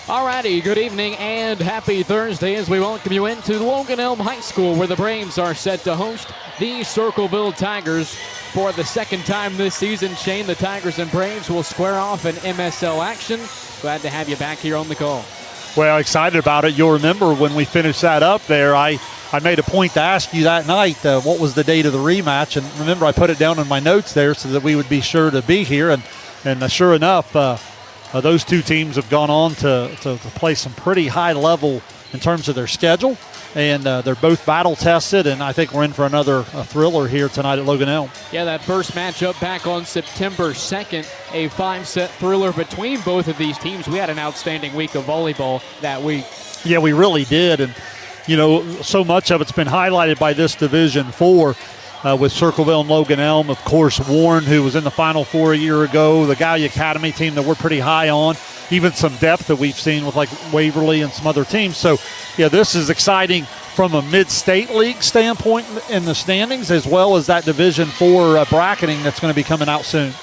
Alrighty, good evening and happy Thursday as we welcome you into Logan Elm High School, where the Braves are set to host the Circleville Tigers for the second time this season. Shane, the Tigers and Braves will square off in MSL action. Glad to have you back here on the call. Well, excited about it. You'll remember when we finished that up there, I made a point to ask you that night what was the date of the rematch. And remember, I put it down in my notes there so that we would be sure to be here. And sure enough, those two teams have gone on to play some pretty high level in terms of their schedule. And they're both battle-tested, and I think we're in for another thriller here tonight at Logan Elm. Yeah, that first matchup back on September 2nd, a 5-set thriller between both of these teams. We had an outstanding week of volleyball that week. Yeah, we really did. And, you know, so much of it's been highlighted by this Division IV with Circleville and Logan Elm. Of course, Warren, who was in the Final Four a year ago, the Gallia Academy team that we're pretty high on, even some depth that we've seen with like Waverly and some other teams. So, yeah, this is exciting from a mid-state league standpoint in the standings, as well as that Division IV bracketing that's going to be coming out soon.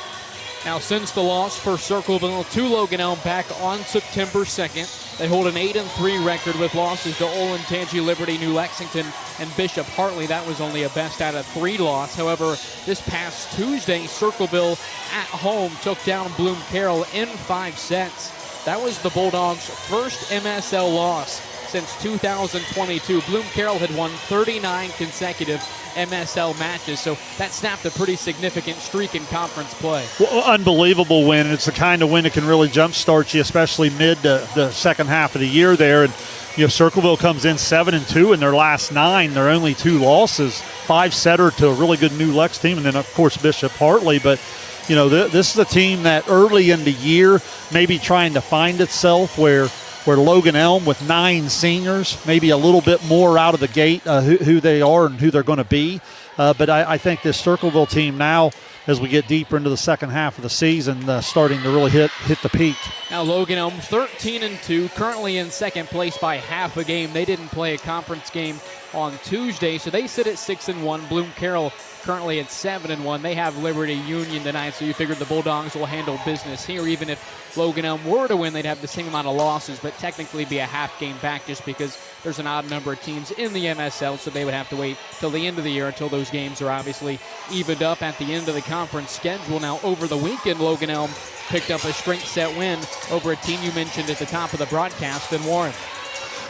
Now, since the loss for Circleville to Logan Elm back on September 2nd, they hold an 8-3 record with losses to Olentangy, Liberty, New Lexington, and Bishop Hartley. That was only a best out of 3 loss. However, this past Tuesday, Circleville at home took down Bloom Carroll in 5 sets. That was the Bulldogs' first MSL loss since 2022. Bloom Carroll had won 39 consecutive MSL matches, so that snapped a pretty significant streak in conference play. Well, unbelievable win. It's the kind of win that can really jumpstart you, especially mid to the second half of the year there. And you know, Circleville comes in 7-2 in their last 9. Their only 2 losses, 5-setter to a really good New Lex team, and then of course Bishop Hartley. But you know, this is a team that early in the year maybe trying to find itself, where Logan Elm with 9 seniors, maybe a little bit more out of the gate who they are and who they're going to be. But I think this Circleville team now, as we get deeper into the second half of the season, starting to really hit the peak. Now Logan Elm 13-2, currently in second place by half a game. They didn't play a conference game on Tuesday, so they sit at 6-1. Bloom Carroll currently at 7-1. They have Liberty Union tonight, so you figured the Bulldogs will handle business here. Even if Logan Elm were to win, they'd have the same amount of losses, but technically be a half game back just because there's an odd number of teams in the MSL, so they would have to wait till the end of the year until those games are obviously evened up at the end of the conference schedule. Now, over the weekend, Logan Elm picked up a strength set win over a team you mentioned at the top of the broadcast in Warren.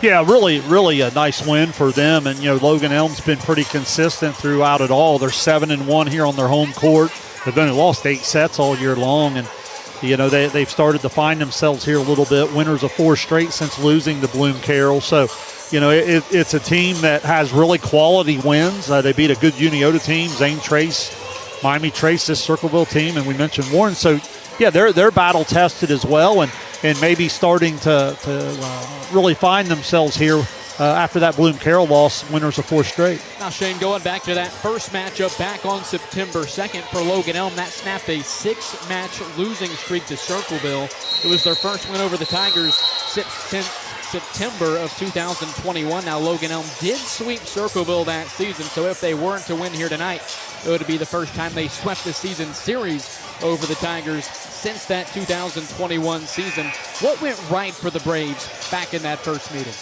Yeah, really a nice win for them. And, you know, Logan Elm's been pretty consistent throughout it all. They're 7-1 here on their home court. They've only lost 8 sets all year long. And, you know, they've started to find themselves here a little bit. Winners of 4 straight since losing to Bloom Carroll. So, you know, it's a team that has really quality wins. They beat a good Uniota team, Zane Trace, Miami Trace, this Circleville team, and we mentioned Warren. So, yeah, they're battle-tested as well, and maybe starting to really find themselves here after that Bloom Carroll loss, winners of 4 straight. Now, Shane, going back to that first matchup back on September 2nd for Logan Elm, that snapped a 6-match losing streak to Circleville. It was their first win over the Tigers since September of 2021. Now, Logan Elm did sweep Circleville that season, so if they weren't to win here tonight, it would be the first time they swept the season series over the Tigers since that 2021 season. What went right for the Braves back in that first meeting?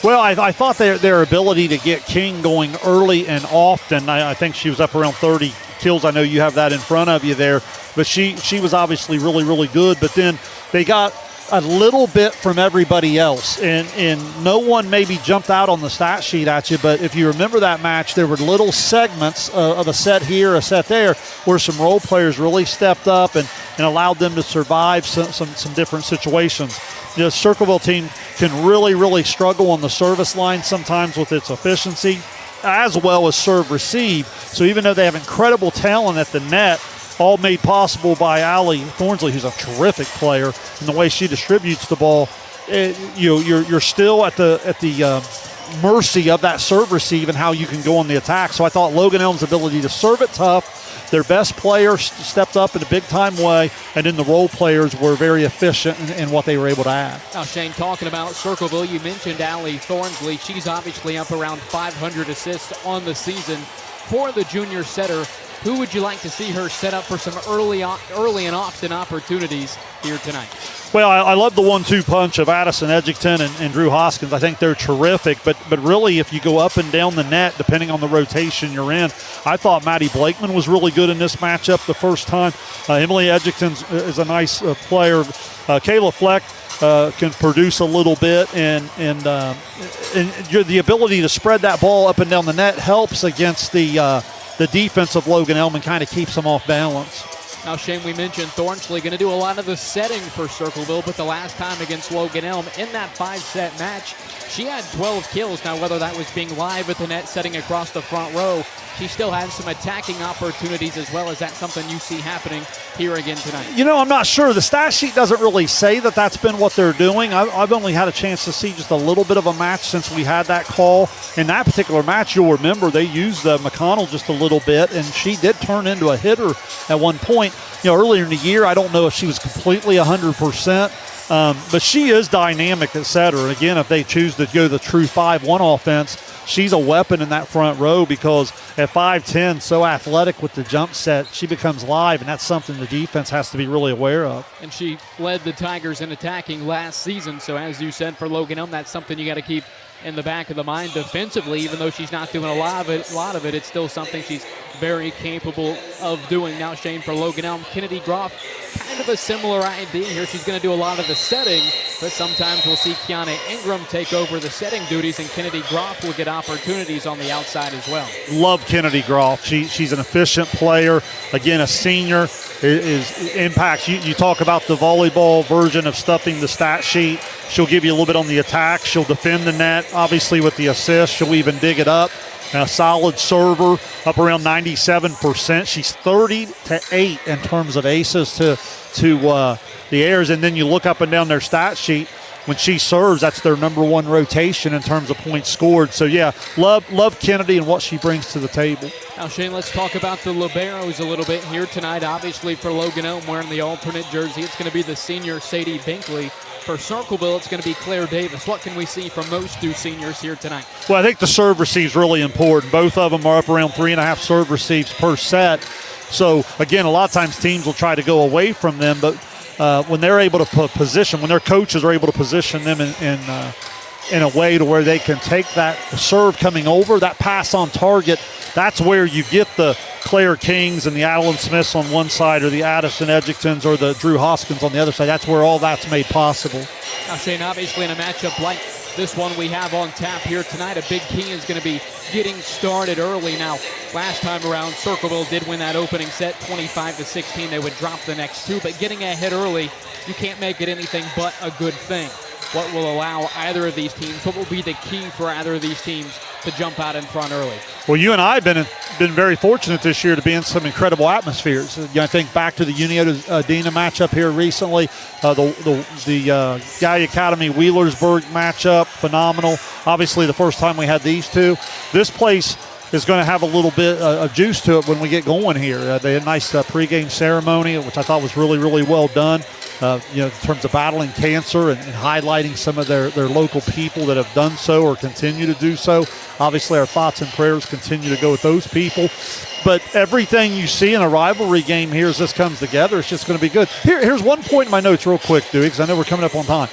Well, I thought their ability to get King going early and often. I think she was up around 30 kills. I know you have that in front of you there. But she was obviously really good. But then they got a little bit from everybody else. And no one maybe jumped out on the stat sheet at you. But if you remember that match, there were little segments of a set here, a set there, where some role players really stepped up and allowed them to survive some different situations. You know, Circleville team can really struggle on the service line sometimes with its efficiency, as well as serve-receive. So even though they have incredible talent at the net, all made possible by Allie Thornsley, who's a terrific player, and the way she distributes the ball, you're still at the mercy of that serve-receive and how you can go on the attack. So I thought Logan Elm's ability to serve it tough, their best player stepped up in a big-time way, and then the role players were very efficient in what they were able to add. Now, Shane, talking about Circleville, you mentioned Allie Thornsley. She's obviously up around 500 assists on the season for the junior setter Who would you like to see her set up for some early and often opportunities here tonight? Well, I love the 1-2 punch of Addison Edgington and Drew Hoskins. I think they're terrific, but really if you go up and down the net, depending on the rotation you're in, I thought Maddie Blakeman was really good in this matchup the first time. Emily Edgington is a nice player. Kayla Fleck can produce a little bit, and the ability to spread that ball up and down the net helps against the defense of Logan Elm and kind of keeps them off balance. Now, Shane, we mentioned Thornchley going to do a lot of the setting for Circleville, but the last time against Logan Elm in that 5-set match, she had 12 kills. Now, whether that was being live at the net, setting across the front row, she still has some attacking opportunities as well. Is that something you see happening here again tonight? You know, I'm not sure. The stat sheet doesn't really say that that's been what they're doing. I've only had a chance to see just a little bit of a match since we had that call. In that particular match, you'll remember they used McConnell just a little bit, and she did turn into a hitter at one point. You know, earlier in the year, I don't know if she was completely 100%, but she is dynamic at setter. And again, if they choose to go the true 5-1 offense, she's a weapon in that front row because at 5'10", so athletic with the jump set, she becomes live, and that's something the defense has to be really aware of. And she led the Tigers in attacking last season, so as you said, for Logan Elm, that's something you got to keep in the back of the mind defensively. Even though she's not doing a lot of it, it's still something she's very capable of doing. Now, Shane, for Logan Elm, Kennedy Groff, kind of a similar idea here. She's going to do a lot of the setting, but sometimes we'll see Kiana Ingram take over the setting duties, and Kennedy Groff will get opportunities on the outside as well. Love Kennedy Groff. She's an efficient player. Again, a senior is impacts. You talk about the volleyball version of stuffing the stat sheet. She'll give you a little bit on the attack. She'll defend the net, obviously with the assist. She'll even dig it up. A solid server, up around 97%. She's 30-8 in terms of aces to the airs. And then you look up and down their stat sheet. When she serves, that's their number one rotation in terms of points scored. So, yeah, love Kennedy and what she brings to the table. Now, Shane, let's talk about the liberos a little bit here tonight. Obviously, for Logan Elm, wearing the alternate jersey, it's going to be the senior Sadie Binkley. For Circleville, it's going to be Claire Davis. What can we see from those two seniors here tonight? Well, I think the serve receive is really important. Both of them are up around 3.5 serve receives per set. So, again, a lot of times teams will try to go away from them, but when they're able to position, when their coaches are able to position them in a way to where they can take that serve coming over, that pass on target, that's where you get the Claire Kings and the Adeline Smiths on one side, or the Addison Edgingtons or the Drew Hoskins on the other side. That's where all that's made possible. Now, Shane, obviously in a matchup like this one we have on tap here tonight, a big key is going to be getting started early. Now, last time around, Circleville did win that opening set 25-16. They would drop the next two, but getting ahead early, you can't make it anything but a good thing. What will allow either of these teams, what will be the key for either of these teams to jump out in front early? Well, you and I have been very fortunate this year to be in some incredible atmospheres. I think back to the Uniota-Dina matchup here recently, the Guy Academy Wheelersburg matchup, phenomenal. Obviously, the first time we had these two. This place is going to have a little bit of juice to it when we get going here. They had a nice pregame ceremony, which I thought was really, really well done. In terms of battling cancer and highlighting some of their local people that have done so or continue to do so. Obviously, our thoughts and prayers continue to go with those people. But everything you see in a rivalry game here as this comes together, it's just going to be good. Here's one point in my notes real quick, Dewey, because I know we're coming up on time.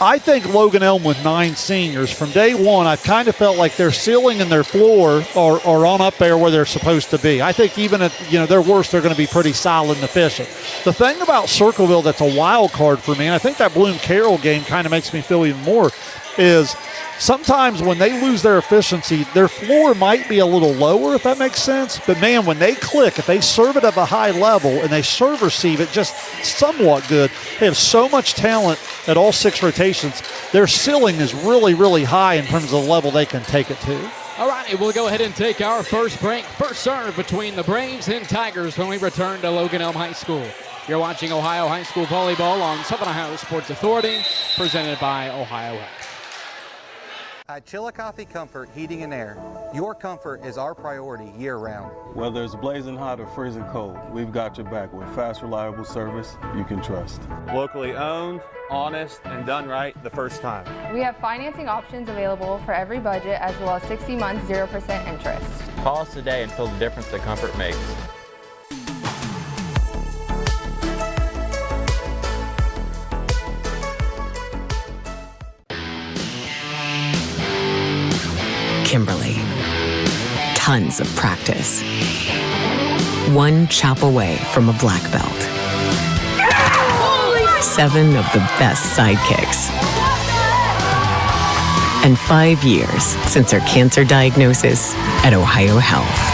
I think Logan Elm with 9 seniors, from day one, I've kind of felt like their ceiling and their floor are on up there where they're supposed to be. I think even at their worst, they're going to be pretty solid and efficient. The thing about Circleville that's a wild card for me, and I think that Bloom Carroll game kind of makes me feel even more, is sometimes when they lose their efficiency, their floor might be a little lower, if that makes sense. But, man, when they click, if they serve it at a high level and they serve receive it just somewhat good, they have so much talent at all 6 rotations. Their ceiling is really, really high in terms of the level they can take it to. All right, we'll go ahead and take our first break. First serve between the Braves and Tigers when we return to Logan Elm High School. You're watching Ohio High School Volleyball on Southern Ohio Sports Authority, presented by Ohio Health. At Chillicothe Comfort Heating and Air, your comfort is our priority year-round. Whether it's blazing hot or freezing cold, we've got your back with fast, reliable service you can trust. Locally owned, honest, and done right the first time. We have financing options available for every budget, as well as 60 months, 0% interest. Call us today and feel the difference that comfort makes. Kimberly. Tons of practice. One chop away from a black belt. 7 of the best sidekicks. And 5 years since her cancer diagnosis at Ohio Health.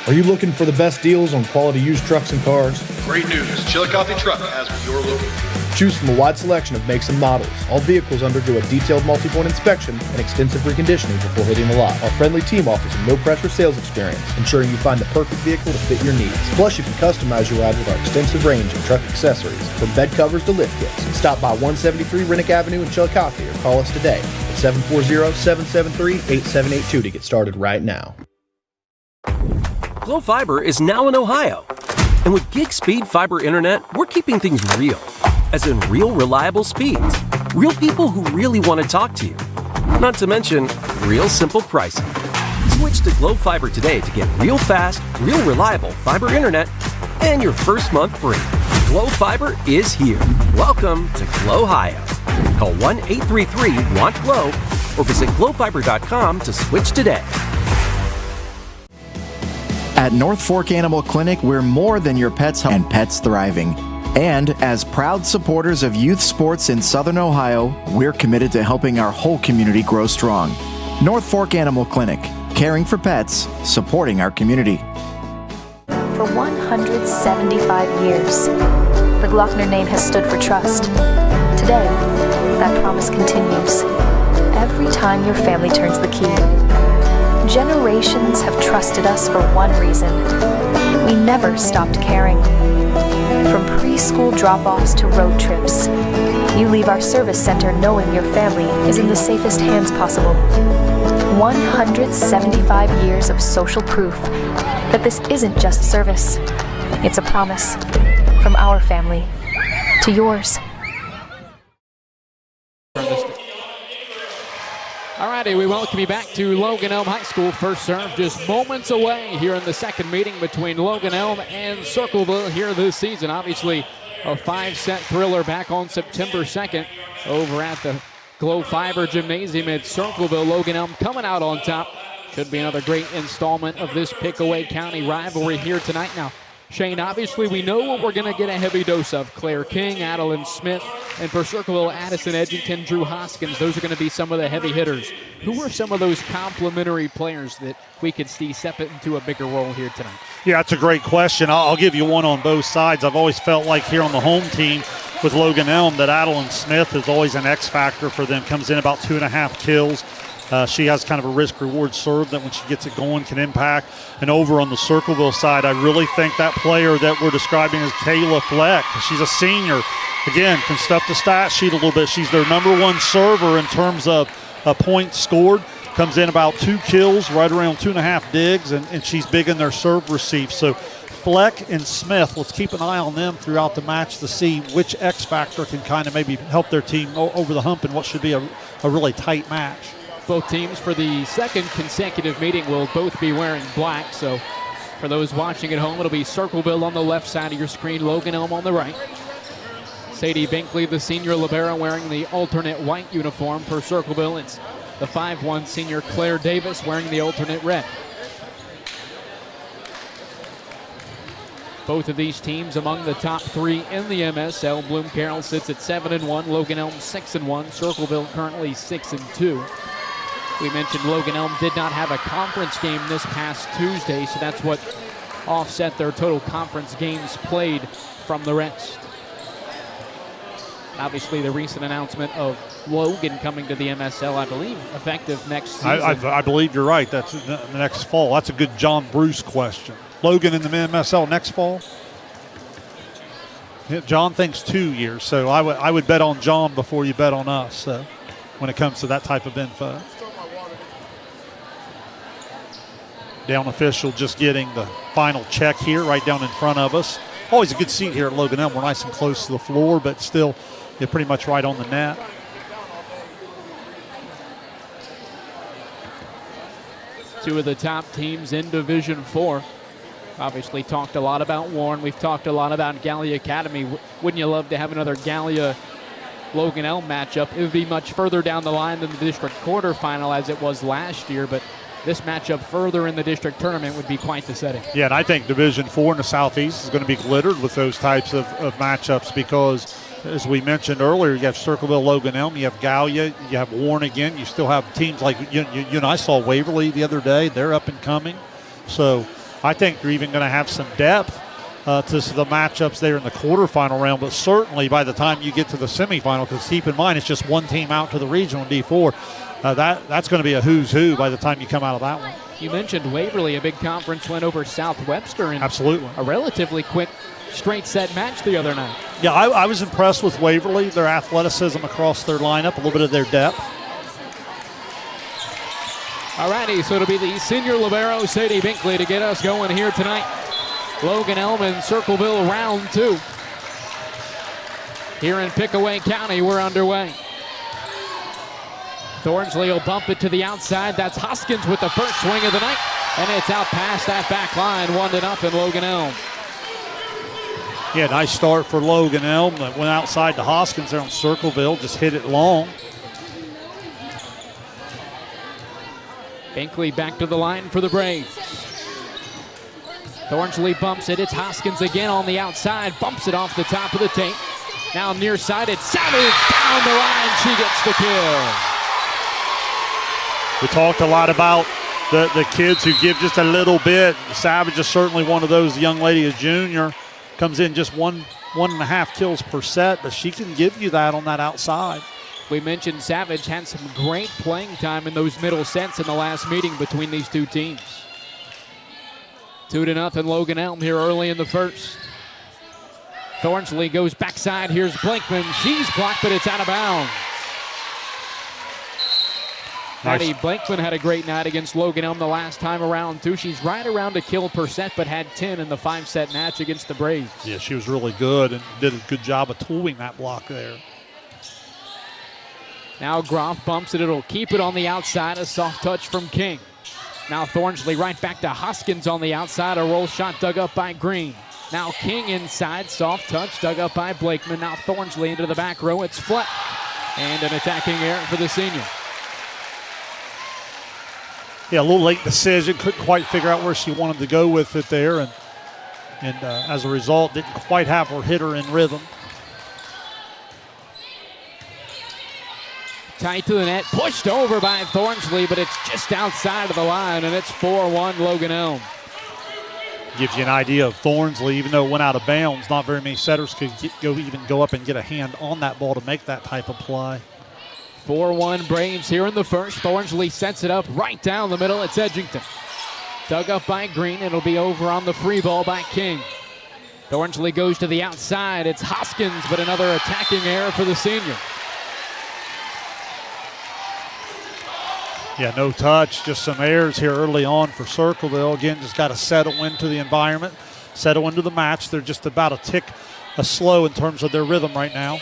Are you looking for the best deals on quality used trucks and cars? Great news. Chillicothe Truck has what you're looking for. Choose from a wide selection of makes and models. All vehicles undergo a detailed multi-point inspection and extensive reconditioning before hitting the lot. Our friendly team offers a no-pressure sales experience, ensuring you find the perfect vehicle to fit your needs. Plus, you can customize your ride with our extensive range of truck accessories, from bed covers to lift kits. Stop by 173 Rennick Avenue in Chillicothe or call us today at 740-773-8782 to get started right now. Glo Fiber is now in Ohio. And with gig speed fiber internet, we're keeping things real. As in real reliable speeds. Real people who really want to talk to you. Not to mention, real simple pricing. Switch to Glo Fiber today to get real fast, real reliable fiber internet and your first month free. Glo Fiber is here. Welcome to Glo-Ohio. Call 1-833-WANT-GLO or visit glofiber.com to switch today. At North Fork Animal Clinic, we're more than your pet's home and pets thriving. And as proud supporters of youth sports in Southern Ohio, we're committed to helping our whole community grow strong. North Fork Animal Clinic, caring for pets, supporting our community. For 175 years, the Glockner name has stood for trust. Today, that promise continues. Every time your family turns the key. Generations have trusted us for one reason. We never stopped caring. From preschool drop-offs to road trips, you leave our service center knowing your family is in the safest hands possible. 175 years of social proof that this isn't just service. It's a promise from our family to yours. Alrighty, we welcome you back to Logan Elm High School. First serve just moments away here in the second meeting between Logan Elm and Circleville here this season. Obviously, a 5-set thriller back on September 2nd over at the Glo Fiber Gymnasium at Circleville. Logan Elm coming out on top. Should be another great installment of this Pickaway County rivalry here tonight. Now, Shane, obviously we know what we're going to get a heavy dose of. Claire King, Adeline Smith, and for Circleville, Addison Edgington, Drew Hoskins. Those are going to be some of the heavy hitters. Who are some of those complementary players that we could see step into a bigger role here tonight? Yeah, that's a great question. I'll give you one on both sides. I've always felt like here on the home team with Logan Elm that Adeline Smith is always an X factor for them. Comes in about 2.5 kills. She has kind of a risk-reward serve that when she gets it going can impact. And over on the Circleville side, I really think that player that we're describing as Kayla Fleck, she's a senior, again, can stuff the stat sheet a little bit. She's their #1 server in terms of points scored. Comes in about 2 kills, right around 2.5 digs, and she's big in their serve receive. So Fleck and Smith, let's keep an eye on them throughout the match to see which X factor can kind of maybe help their team over the hump in what should be a really tight match. Both teams for the second consecutive meeting will both be wearing black. So for those watching at home, it'll be Circleville on the left side of your screen, Logan Elm on the right. Sadie Binkley, the senior libero, wearing the alternate white uniform for Circleville. It's the 5'1" senior Claire Davis wearing the alternate red. Both of these teams among the top 3 in the MSL. Bloom Carroll sits at 7-1, Logan Elm 6-1, Circleville currently 6-2. We mentioned Logan Elm did not have a conference game this past Tuesday, so that's what offset their total conference games played from the rest. Obviously, the recent announcement of Logan coming to the MSL, I believe, effective next season. I believe you're right. That's the next fall. That's a good John Bruce question. Logan in the MSL next fall? Yeah, John thinks 2 years, so I would bet on John before you bet on us when it comes to that type of info. Down official just getting the final check here right down in front of us. Always a good seat here at Logan Elm. We're nice and close to the floor, but still pretty much right on the net. Two of the top teams in Division 4. Obviously talked a lot about Warren. We've talked a lot about Gallia Academy. Wouldn't you love to have another Gallia Logan Elm matchup? It would be much further down the line than the district quarterfinal as it was last year, but this matchup further in the district tournament would be quite the setting. Yeah, and I think Division IV in the Southeast is going to be glittered with those types of matchups because, as we mentioned earlier, you have Circleville, Logan Elm, you have Gallia, you have Warren again. You still have teams like, you and I saw Waverly the other day. They're up and coming. So I think you're even going to have some depth to the matchups there in the quarterfinal round, but certainly by the time you get to the semifinal, because keep in mind it's just one team out to the regional D4, that's going to be a who's who by the time you come out of that one. You mentioned Waverly, a big conference win over Southwestern in absolutely a relatively quick straight set match the other night. Yeah, I was impressed with Waverly, their athleticism across their lineup, a little bit of their depth. Alrighty, so it'll be the senior libero, Sadie Binkley, to get us going here tonight. Logan Elm and Circleville round 2. Here in Pickaway County, we're underway. Thornsley will bump it to the outside. That's Hoskins with the first swing of the night. And it's out past that back line, 1-0 Logan Elm. Yeah, nice start for Logan Elm. That went outside to Hoskins there on Circleville, just hit it long. Binkley back to the line for the Braves. Thornsley bumps it. It's Hoskins again on the outside. Bumps it off the top of the tape. Now near side, it's Savage down the line. She gets the kill. We talked a lot about the kids who give just a little bit. Savage is certainly one of those. The young lady, a junior, comes in just 1.5 kills per set, but she can give you that on that outside. We mentioned Savage had some great playing time in those middle sets in the last meeting between these two teams. 2-0 Logan Elm here early in the first. Thornsley goes backside. Here's Blankman. She's blocked, but it's out of bounds. Nice. Blankman had a great night against Logan Elm the last time around, too. She's right around a kill per set, but had 10 in the 5-set match against the Braves. Yeah, she was really good and did a good job of tooling that block there. Now Groff bumps it. It'll keep it on the outside. A soft touch from King. Now Thornsley right back to Hoskins on the outside. A roll shot dug up by Green. Now King inside. Soft touch dug up by Blakeman. Now Thornsley into the back row. It's Fleck. And an attacking error for the senior. Yeah, a little late decision. Couldn't quite figure out where she wanted to go with it there. And as a result, didn't quite have her hitter in rhythm. Tight to the net, pushed over by Thornsley, but it's just outside of the line, and it's 4-1 Logan Elm. Gives you an idea of Thornsley, even though it went out of bounds, not very many setters could even go up and get a hand on that ball to make that type of play. 4-1 Braves here in the first. Thornsley sets it up right down the middle. It's Edgington. Dug up by Green. It'll be over on the free ball by King. Thornsley goes to the outside. It's Hoskins, but another attacking error for the senior. Yeah, no touch, just some errors here early on for Circleville. Again, just got to settle into the environment, settle into the match. They're just about a tick slow in terms of their rhythm right now.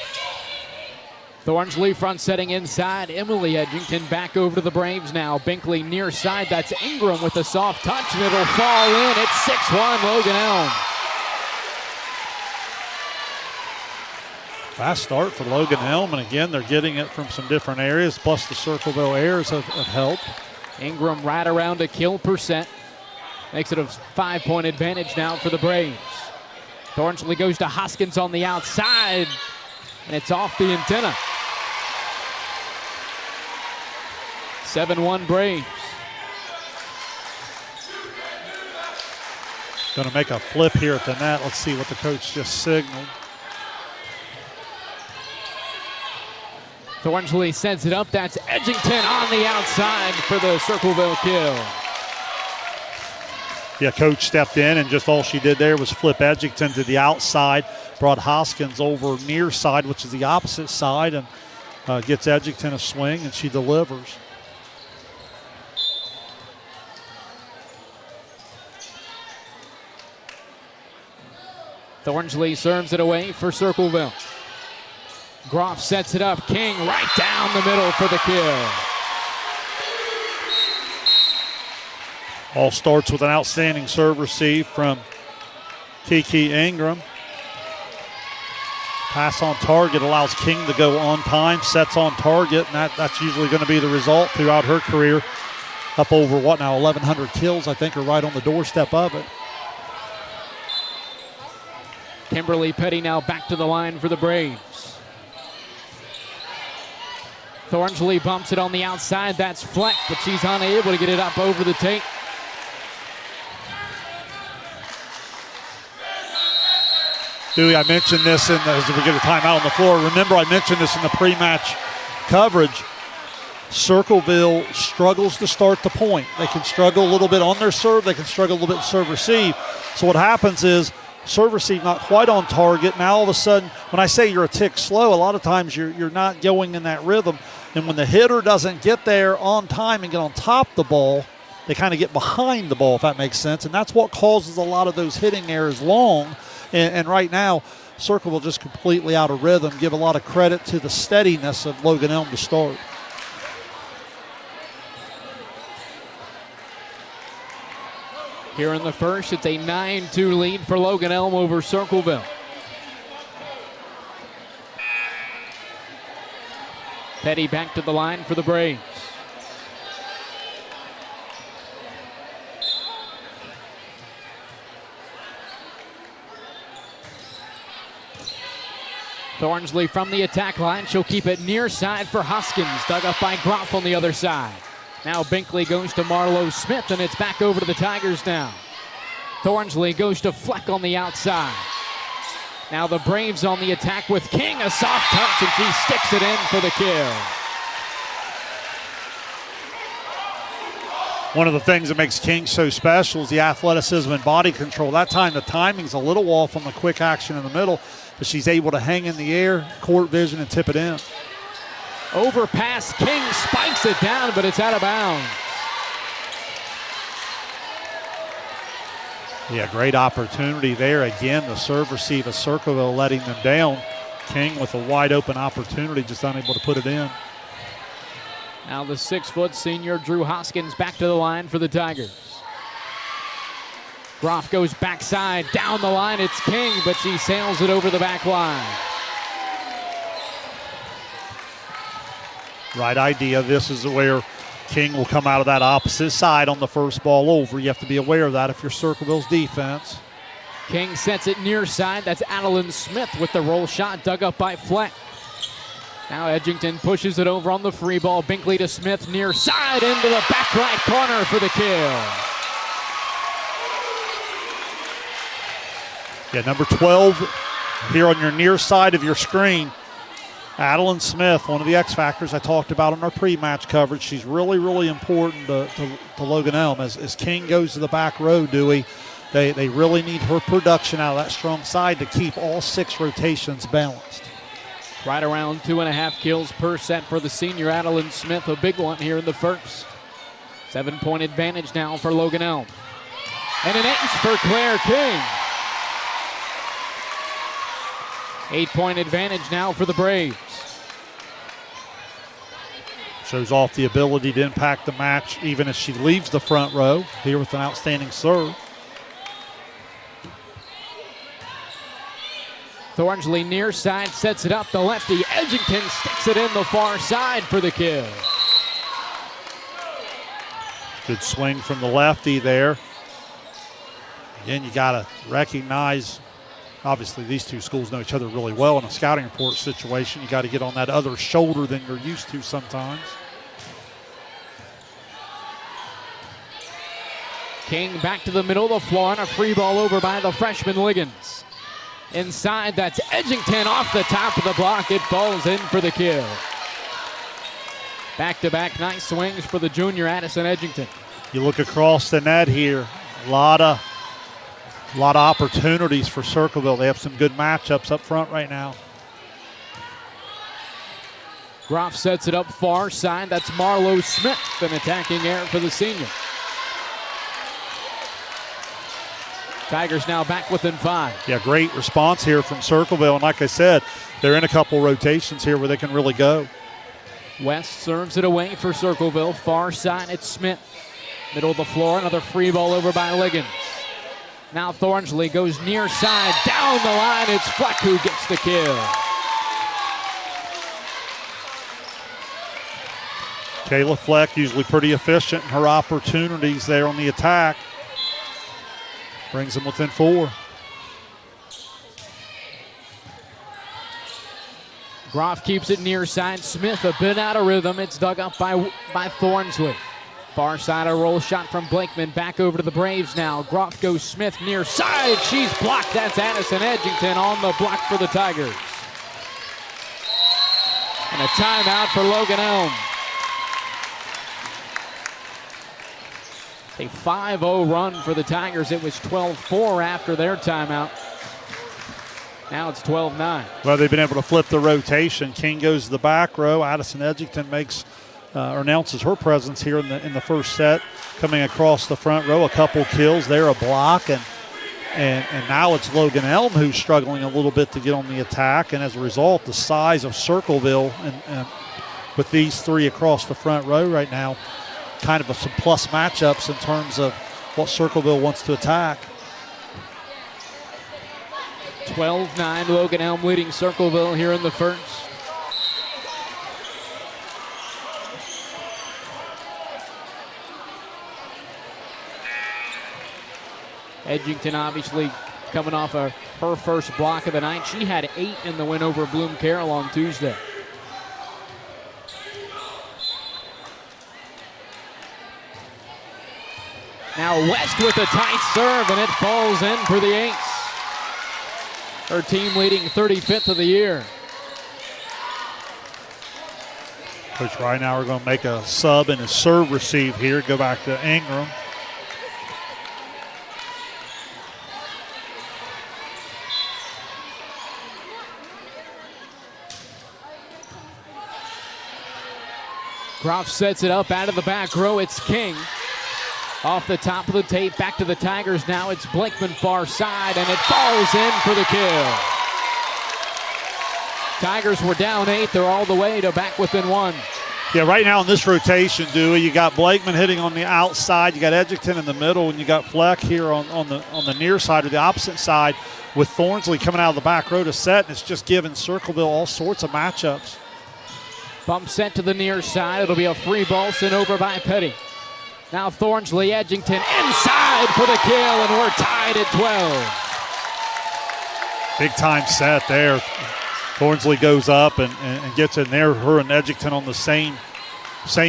Thornsley front setting inside. Emily Edgington back over to the Braves now. Binkley near side. That's Ingram with a soft touch, and it'll fall in. It's 6-1 Logan Elm. Fast start for Logan Elm, and again, they're getting it from some different areas, plus the Circleville errors have helped. Ingram right around a kill per set. Makes it a 5-point advantage now for the Braves. Thornsley goes to Hoskins on the outside, and it's off the antenna. 7-1 Braves. Going to make a flip here at the net. Let's see what the coach just signaled. Thornsley sets it up. That's Edgington on the outside for the Circleville kill. Yeah, coach stepped in, and just all she did there was flip Edgington to the outside, brought Hoskins over near side, which is the opposite side, and gets Edgington a swing, and she delivers. Thornsley serves it away for Circleville. Groff sets it up. King right down the middle for the kill. All starts with an outstanding serve receive from Kiki Ingram. Pass on target allows King to go on time, sets on target, and that's usually going to be the result throughout her career. Up over, 1,100 kills, I think, are right on the doorstep of it. Kimberly Petty now back to the line for the Braves. Thornsley bumps it on the outside. That's Fleck, but she's unable to get it up over the tape. Dewey, I mentioned this as we get a timeout on the floor. Remember, I mentioned this in the pre-match coverage. Circleville struggles to start the point. They can struggle a little bit on their serve. They can struggle a little bit in serve receive. So what happens is serve receive not quite on target. Now all of a sudden, when I say you're a tick slow, a lot of times you're not going in that rhythm. And when the hitter doesn't get there on time and get on top of the ball, they kind of get behind the ball, if that makes sense. And that's what causes a lot of those hitting errors long. And right now, Circleville just completely out of rhythm. Give a lot of credit to the steadiness of Logan Elm to start. Here in the first, it's a 9-2 lead for Logan Elm over Circleville. Petty back to the line for the Braves. Thornsley from the attack line. She'll keep it near side for Hoskins. Dug up by Groff on the other side. Now Binkley goes to Marlo Smith, and it's back over to the Tigers now. Thornsley goes to Fleck on the outside. Now the Braves on the attack with King. A soft touch, and she sticks it in for the kill. One of the things that makes King so special is the athleticism and body control. That time the timing's a little off on the quick action in the middle, but she's able to hang in the air, court vision, and tip it in. Overpass, King spikes it down, but it's out of bounds. Yeah, great opportunity there. Again, the serve receive of Circleville letting them down. King with a wide open opportunity, just unable to put it in. Now the 6-foot senior Drew Hoskins back to the line for the Tigers. Groff goes backside, down the line, it's King, but she sails it over the back line. Right idea. This is where King will come out of that opposite side on the first ball over. You have to be aware of that if you're Circleville's defense. King sets it near side. That's Adeline Smith with the roll shot, dug up by Fleck. Now Edgington pushes it over on the free ball. Binkley to Smith near side into the back right corner for the kill. Yeah, number 12 here on your near side of your screen. Adeline Smith, one of the X factors I talked about in our pre-match coverage. She's really, really important to Logan Elm. As King goes to the back row, Dewey, they really need her production out of that strong side to keep all 6 rotations balanced. Right around 2.5 kills per set for the senior Adeline Smith. A big one here in the first. 7-point advantage now for Logan Elm. And an ace for Claire King. 8-point advantage now for the Braves. Shows off the ability to impact the match even as she leaves the front row. Here with an outstanding serve. Thornsley near side sets it up. The lefty Edgington sticks it in the far side for the kill. Good swing from the lefty there. Again, you got to recognize, obviously these two schools know each other really well in a scouting report situation. You got to get on that other shoulder than you're used to sometimes. King back to the middle of the floor on a free ball over by the freshman Liggins. Inside, that's Edgington off the top of the block. It falls in for the kill. Back-to-back nice swings for the junior Addison Edgington. You look across the net here, a lot of opportunities for Circleville. They have some good matchups up front right now. Groff sets it up far side. That's Marlo Smith, an attacking error for the senior. Tigers now back within 5. Yeah, great response here from Circleville. And like I said, they're in a couple rotations here where they can really go. West serves it away for Circleville. Far side, it's Smith. Middle of the floor, another free ball over by Liggins. Now Thornsley goes near side, down the line, it's Fleck who gets the kill. Kayla Fleck usually pretty efficient in her opportunities there on the attack. Brings them within 4. Groff keeps it near side. Smith a bit out of rhythm. It's dug up by Thornsley. Far side, a roll shot from Blakeman. Back over to the Braves now. Groff goes Smith near side. She's blocked. That's Addison Edgington on the block for the Tigers. And a timeout for Logan Elm. A 5-0 run for the Tigers. It was 12-4 after their timeout. Now it's 12-9. Well, they've been able to flip the rotation. King goes to the back row. Addison Edgington makes or announces her presence here in the first set, coming across the front row. A couple kills there, a block, and now it's Logan Elm who's struggling a little bit to get on the attack. And as a result, the size of Circleville and with these 3 across the front row right now, kind of some plus matchups in terms of what Circleville wants to attack. 12-9, Logan Elm leading Circleville here in the first. Edgington obviously coming off of her first block of the night. She had 8 in the win over Bloom Carroll on Tuesday. Now West with a tight serve, and it falls in for the ace. Her team leading 35th of the year. Coach Reinauer going to make a sub and a serve receive here. Go back to Ingram. Groff sets it up out of the back row. It's King. Off the top of the tape, back to the Tigers now. It's Blakeman far side, and it falls in for the kill. Tigers were down 8. They're all the way to back within 1. Yeah, right now in this rotation, Dewey, you got Blakeman hitting on the outside, you got Edgington in the middle, and you got Fleck here on the near side or the opposite side with Thornsley coming out of the back row to set, and it's just giving Circleville all sorts of matchups. Bump set to the near side. It'll be a free ball sent over by Petty. Now Thornsley, Edgington inside for the kill, and we're tied at 12. Big time set there. Thornsley goes up and gets in there. Her and Edgington on the same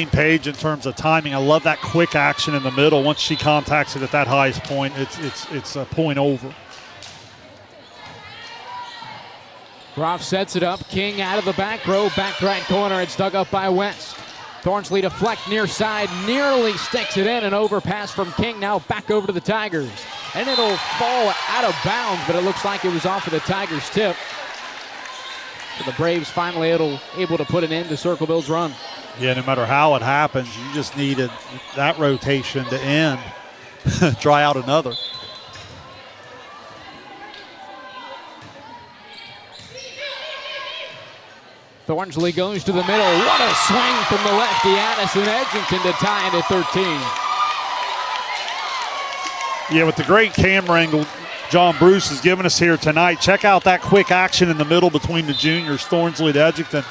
page in terms of timing. I love that quick action in the middle. Once she contacts it at that highest point, it's a point over. Groff sets it up. King out of the back row, back right corner. It's dug up by West. Thornsley to Fleck near side, nearly sticks it in, an overpass from King. Now back over to the Tigers, and it'll fall out of bounds, but it looks like it was off of the Tigers' tip. So the Braves finally able to put an end to Circleville's run. Yeah, no matter how it happens, you just needed that rotation to end. Try out another. Thornsley goes to the middle. What a swing from the lefty, Addison Edgington, to tie it at 13. Yeah, with the great camera angle John Bruce has given us here tonight, check out that quick action in the middle between the juniors, Thornsley to Edgington.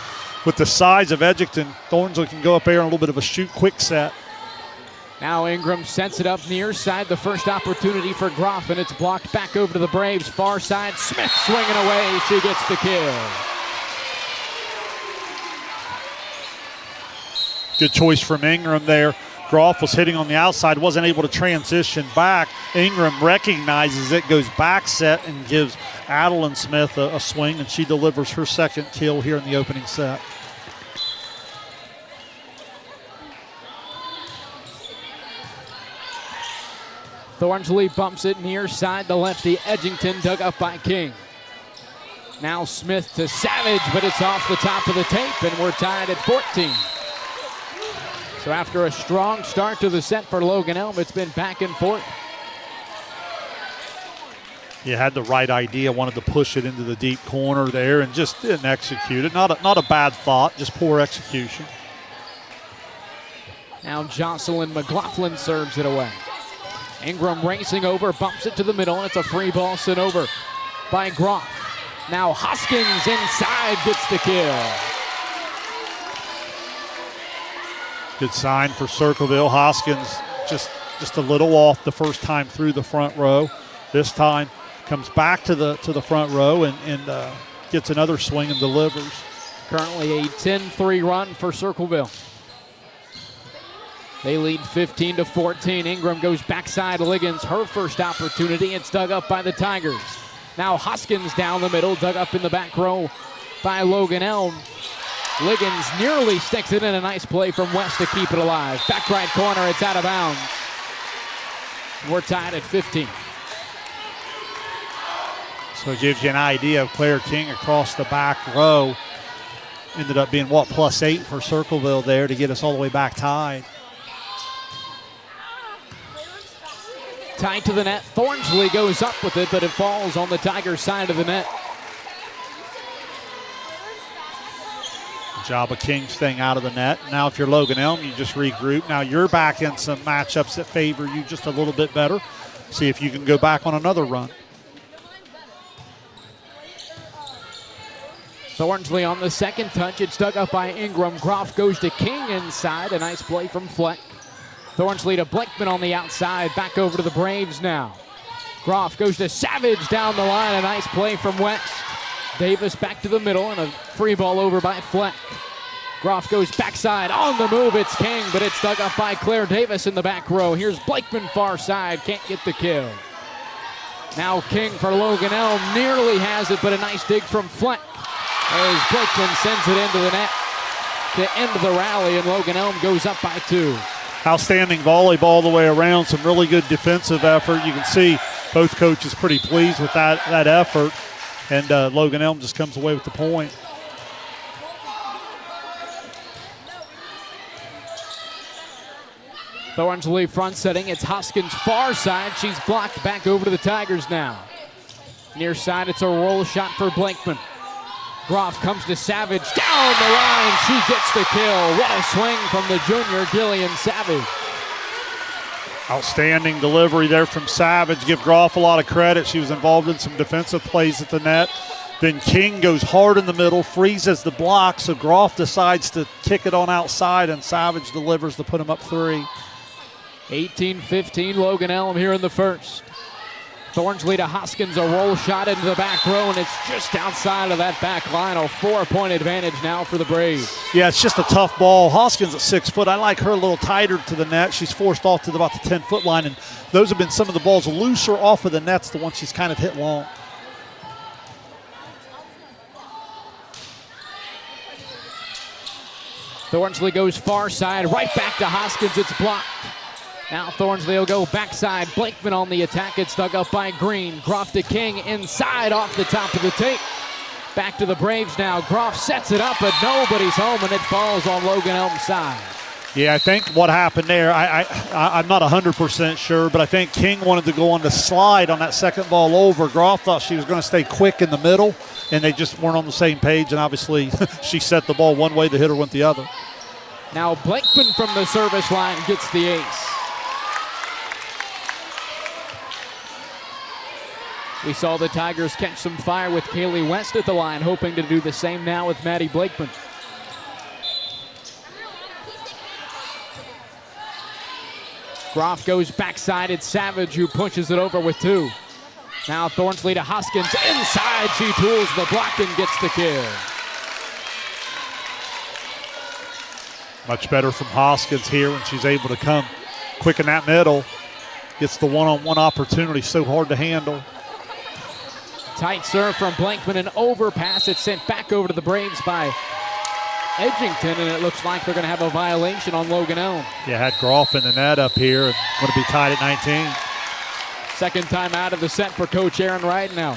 With the size of Edgington, Thornsley can go up there on a little bit of a shoot quick set. Now Ingram sets it up near side, the first opportunity for Groff, and it's blocked back over to the Braves. Far side, Smith swinging away. She gets the kill. Good choice from Ingram there. Groff was hitting on the outside, wasn't able to transition back. Ingram recognizes it, goes back set, and gives Adeline Smith a swing, and she delivers her second kill here in the opening set. Thornsley bumps it near side, the lefty Edgington, dug up by King. Now Smith to Savage, but it's off the top of the tape, and we're tied at 14. So after a strong start to the set for Logan Elm, it's been back and forth. You had the right idea, wanted to push it into the deep corner there and just didn't execute it. Not a bad thought, just poor execution. Now Jocelyn McLaughlin serves it away. Ingram racing over, bumps it to the middle, and it's a free ball sent over by Groff. Now Hoskins inside gets the kill. Good sign for Circleville. Hoskins just a little off the first time through the front row. This time comes back to the front row and gets another swing and delivers. Currently a 10-3 run for Circleville. They lead 15-14. Ingram goes backside. Liggins, her first opportunity. It's dug up by the Tigers. Now Hoskins down the middle, dug up in the back row by Logan Elm. Liggins nearly sticks it in. A nice play from West to keep it alive. Back right corner, it's out of bounds. We're tied at 15. So it gives you an idea of Claire King across the back row. Ended up being, +8 for Circleville there to get us all the way back tied. Tied to the net. Thornsley goes up with it, but it falls on the Tigers' side of the net. Good job of King staying out of the net. Now if you're Logan Elm, you just regroup. Now you're back in some matchups that favor you just a little bit better. See if you can go back on another run. Thornsley on the second touch. It's dug up by Ingram. Groff goes to King inside. A nice play from Fleck. Thornsley to Blakeman on the outside. Back over to the Braves now. Groff goes to Savage down the line. A nice play from West. Davis back to the middle and a free ball over by Fleck. Groff goes backside. On the move, it's King, but it's dug up by Claire Davis in the back row. Here's Blakeman far side. Can't get the kill. Now King for Logan Elm. Nearly has it, but a nice dig from Fleck. As Blakeman sends it into the net to end the rally, and Logan Elm goes up by 2. Outstanding volleyball all the way around. Some really good defensive effort. You can see both coaches pretty pleased with that effort. And Logan Elm just comes away with the point. Thornsley front setting. It's Hoskins far side. She's blocked back over to the Tigers now. Near side, it's a roll shot for Blakeman. Groff comes to Savage, down the line, she gets the kill. What a swing from the junior, Gillian Savage. Outstanding delivery there from Savage. Give Groff a lot of credit. She was involved in some defensive plays at the net. Then King goes hard in the middle, freezes the block, so Groff decides to kick it on outside, and Savage delivers to put him up 3. 18-15, Logan Elm here in the first. Thornsley to Hoskins, a roll shot into the back row, and it's just outside of that back line. A 4-point advantage now for the Braves. Yeah, it's just a tough ball. Hoskins at 6 foot. I like her a little tighter to the net. She's forced off to about the 10-foot line, and those have been some of the balls looser off of the nets, the ones she's kind of hit long. Thornsley goes far side, right back to Hoskins. It's blocked. Now Thornsley will go backside. Blakeman on the attack. It's dug up by Green. Groff to King inside off the top of the tape. Back to the Braves now. Groff sets it up, but nobody's home, and it falls on Logan Elm's side. Yeah, I think what happened there, I'm not 100% sure, but I think King wanted to go on the slide on that second ball over. Groff thought she was going to stay quick in the middle, and they just weren't on the same page, and obviously she set the ball one way, the hitter went the other. Now Blakeman from the service line gets the ace. We saw the Tigers catch some fire with Kaylee West at the line, hoping to do the same now with Maddie Blakeman. Groff goes backside. It's Savage who punches it over with 2. Now Thornsley to Hoskins. Inside, she tools the block and gets the kill. Much better from Hoskins here when she's able to come quick in that middle. Gets the one-on-one opportunity, so hard to handle. Tight serve from Blakeman, an overpass. It's sent back over to the Braves by Edgington, and it looks like they're going to have a violation on Logan Elm. Yeah, had Groff in the net up here and going to be tied at 19. Second time out of the set for Coach Aaron Wright now.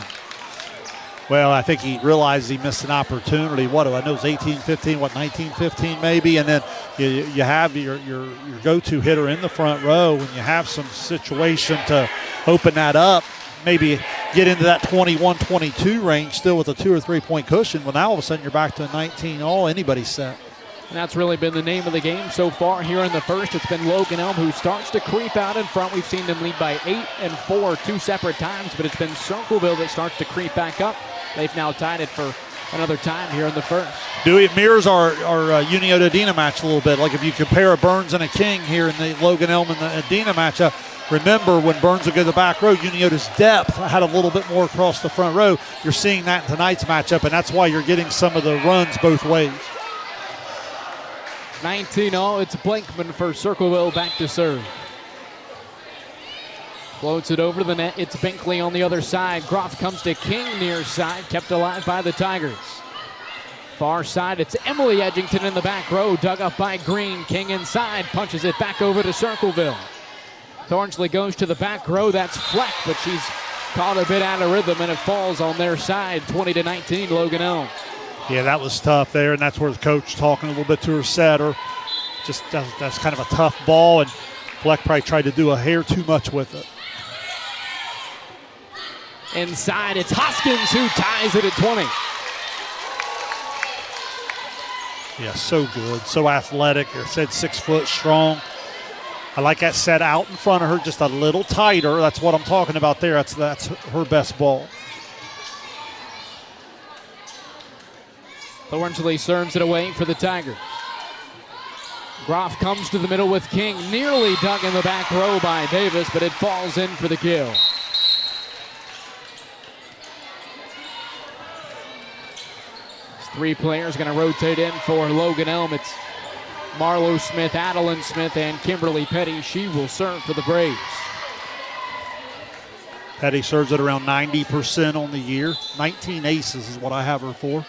Well, I think he realized he missed an opportunity. What do I know? It was 18-15, 19-15 maybe, and then you have your go-to hitter in the front row, and you have some situation to open that up. Maybe get into that 21-22 range still with a 2 or 3 point cushion. Well, now all of a sudden you're back to a 19 all, anybody's set. And that's really been the name of the game so far here in the first. It's been Logan Elm who starts to creep out in front. We've seen them lead by 8 and 4 two separate times, but it's been Circleville that starts to creep back up. They've now tied it for another time here in the first. Dewey, it mirrors our Uniota Adena match a little bit. Like if you compare a Burns and a King here in the Logan Elm and the Adena matchup, remember when Burns would go to the back row, Uniota's depth had a little bit more across the front row. You're seeing that in tonight's matchup, and that's why you're getting some of the runs both ways. 19-0, it's Blankman for Circleville back to serve. Floats it over to the net, it's Binkley on the other side. Groff comes to King near side, kept alive by the Tigers. Far side, it's Emily Edgington in the back row, dug up by Green. King inside, punches it back over to Circleville. Thornsley goes to the back row, that's Fleck, but she's caught a bit out of rhythm and it falls on their side, 20-19 Logan Elm. Yeah, that was tough there, and that's where the coach talking a little bit to her setter. Just that's kind of a tough ball, and Fleck probably tried to do a hair too much with it. Inside, it's Hoskins who ties it at 20. Yeah, so good, so athletic. I said 6 foot strong. I like that set out in front of her, just a little tighter. That's what I'm talking about there. That's her best ball. Thornsley serves it away for the Tigers. Groff comes to the middle with King, nearly dug in the back row by Davis, but it falls in for the kill. Three players going to rotate in for Logan Elm. It's Marlo Smith, Adeline Smith, and Kimberly Petty. She will serve for the Braves. Petty serves at around 90% on the year. 19 aces is what I have her for.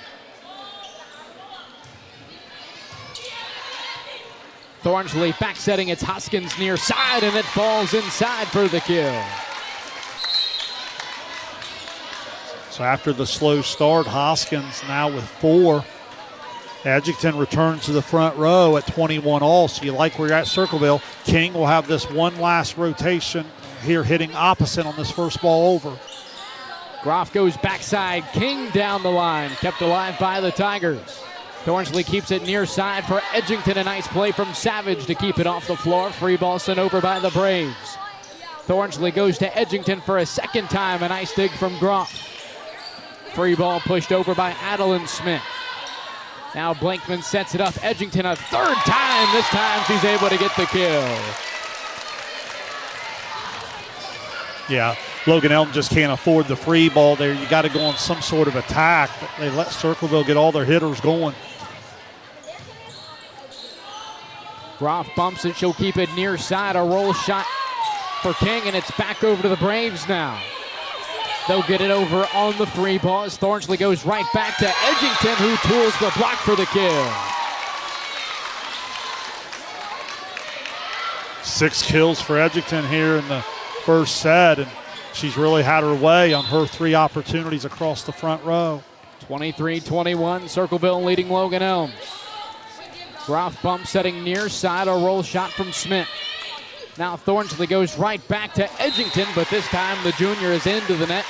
Thornsley back setting, it's Hoskins near side, and it falls inside for the kill. So after the slow start, Hoskins now with 4. Edgington returns to the front row at 21 all, so you like where you're at, Circleville. King will have this one last rotation here hitting opposite on this first ball over. Groff goes backside, King down the line, kept alive by the Tigers. Thornsley keeps it near side for Edgington. A nice play from Savage to keep it off the floor. Free ball sent over by the Braves. Thornsley goes to Edgington for a second time. A nice dig from Groff. Free ball pushed over by Adeline Smith. Now Blankman sets it up. Edgington a third time. This time she's able to get the kill. Yeah, Logan Elm just can't afford the free ball there. You got to go on some sort of attack, but they let Circleville get all their hitters going. Groff bumps it. She'll keep it near side. A roll shot for King, and it's back over to the Braves now. They'll get it over on the free ball as Thornsley goes right back to Edgington, who tools the block for the kill. 6 kills for Edgington here in the first set, and she's really had her way on her 3 opportunities across the front row. 23-21, Circleville leading Logan Elm. Groff bump setting near side, a roll shot from Smith. Now Thornsley goes right back to Edgington, but this time the junior is into the net,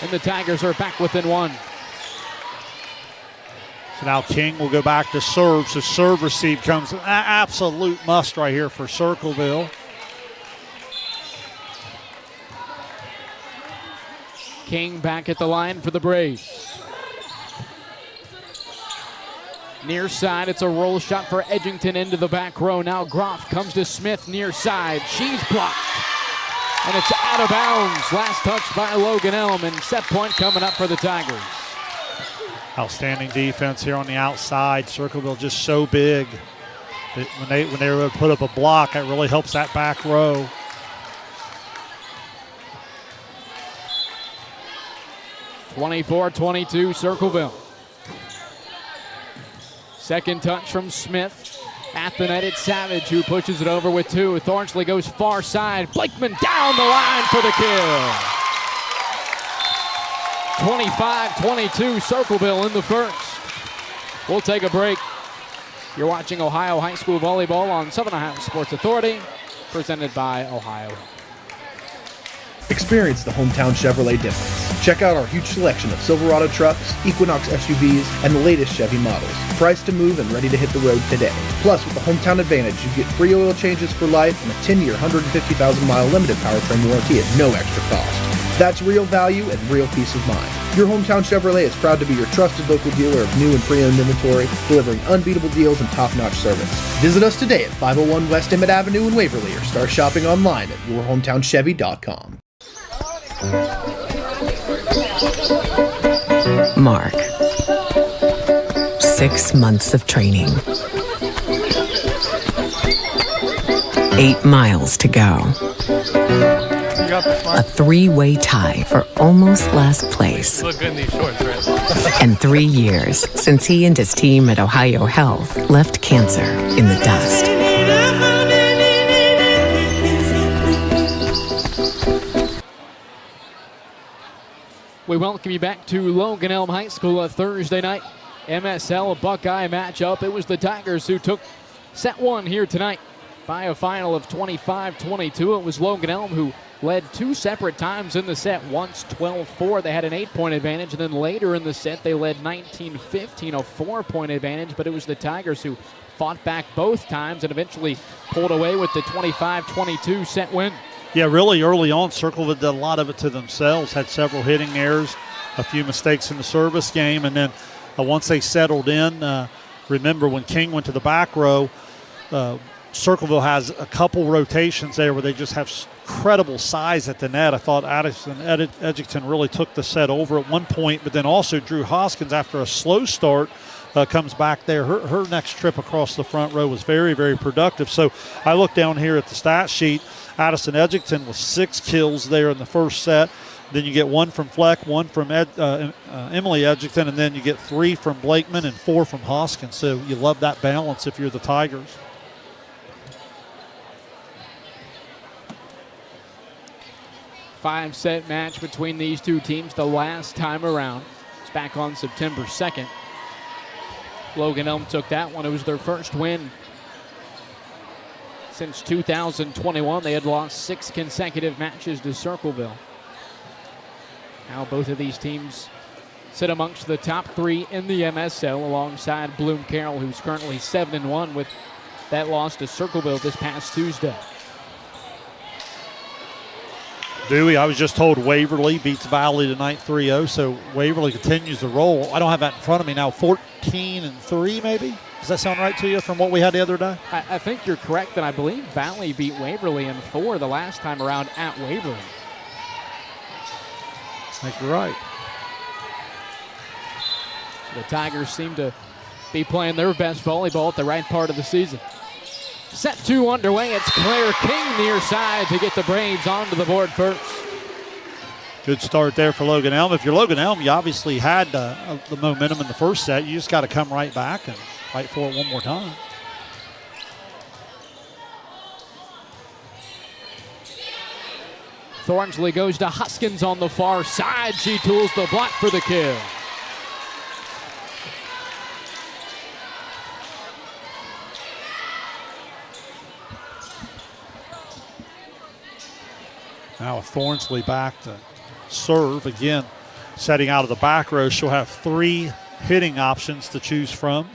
and the Tigers are back within 1. So now King will go back to serve, so serve receive comes an absolute must right here for Circleville. King back at the line for the Braves. Near side, it's a roll shot for Edgington into the back row. Now Groff comes to Smith near side. She's blocked. And it's out of bounds. Last touch by Logan Elm, and set point coming up for the Tigers. Outstanding defense here on the outside. Circleville just so big that when they were able to put up a block, that really helps that back row. (24-22) Circleville. Second touch from Smith. At the net, it's Savage who pushes it over with 2. Thornsley goes far side. Blankman down the line for the kill. 25-22 Circleville in the first. We'll take a break. You're watching Ohio High School Volleyball on Southern Ohio Sports Authority, presented by Ohio. Experience the hometown Chevrolet difference. Check out our huge selection of Silverado trucks, Equinox SUVs, and the latest Chevy models. Priced to move and ready to hit the road today. Plus, with the Hometown Advantage, you get free oil changes for life and a 10-year, 150,000-mile limited powertrain warranty at no extra cost. That's real value and real peace of mind. Your Hometown Chevrolet is proud to be your trusted local dealer of new and pre-owned inventory, delivering unbeatable deals and top-notch service. Visit us today at 501 West Emmett Avenue in Waverly or start shopping online at yourhometowncHevy.com. Mark. 6 months of training. 8 miles to go. A 3-way tie for almost last place. Look good in these shorts, right? And 3 years since he and his team at Ohio Health left cancer in the dust. We welcome you back to Logan Elm High School, a Thursday night MSL Buckeye matchup. It was the Tigers who took set one here tonight by a final of 25-22. It was Logan Elm who led 2 separate times in the set, once 12-4. They had an 8-point advantage, and then later in the set they led 19-15, a 4-point advantage, but it was the Tigers who fought back both times and eventually pulled away with the 25-22 set win. Yeah, really early on, Circleville did a lot of it to themselves, had several hitting errors, a few mistakes in the service game, and then once they settled in, remember when King went to the back row, Circleville has a couple rotations there where they just have incredible size at the net. I thought Addison Edgington really took the set over at one point, but then also Drew Hoskins, after a slow start, comes back there. Her next trip across the front row was very, very productive. So I look down here at the stat sheet. Addison Edgington with 6 kills there in the first set. Then you get 1 from Fleck, 1 from Emily Edgington, and then you get 3 from Blakeman and 4 from Hoskins. So you love that balance if you're the Tigers. Five-set match between these two teams the last time around. It's back on September 2nd. Logan Elm took that one. It was their first win since 2021. They had lost 6 consecutive matches to Circleville. Now both of these teams sit amongst the top 3 in the MSL alongside Bloom Carroll, who's currently 7-1 with that loss to Circleville this past Tuesday. Dewey, I was just told Waverly beats Valley tonight 3-0, so Waverly continues to roll. I don't have that in front of me now, 14-3 maybe? Does that sound right to you from what we had the other day? I think you're correct, and I believe Valley beat Waverly in 4 the last time around at Waverly. I think you're right. The Tigers seem to be playing their best volleyball at the right part of the season. Set 2 underway. It's Claire King near side to get the Braves onto the board first. Good start there for Logan Elm. If you're Logan Elm, you obviously had the momentum in the first set. You just got to come right back and fight for it one more time. Thornsley goes to Hoskins on the far side. She tools the block for the kill. Now Thornsley back to serve again. Setting out of the back row, she'll have 3 hitting options to choose from.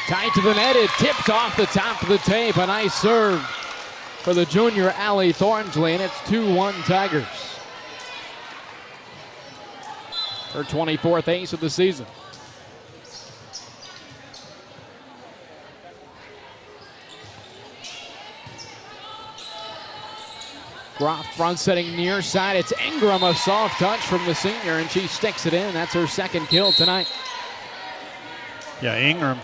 Tight to the net, it tips off the top of the tape. A nice serve for the junior Allie Thornsley, and it's 2-1 Tigers. Her 24th ace of the season. Groff front setting near side. It's Ingram, a soft touch from the senior, and she sticks it in. That's her 2nd kill tonight. Yeah, Ingram,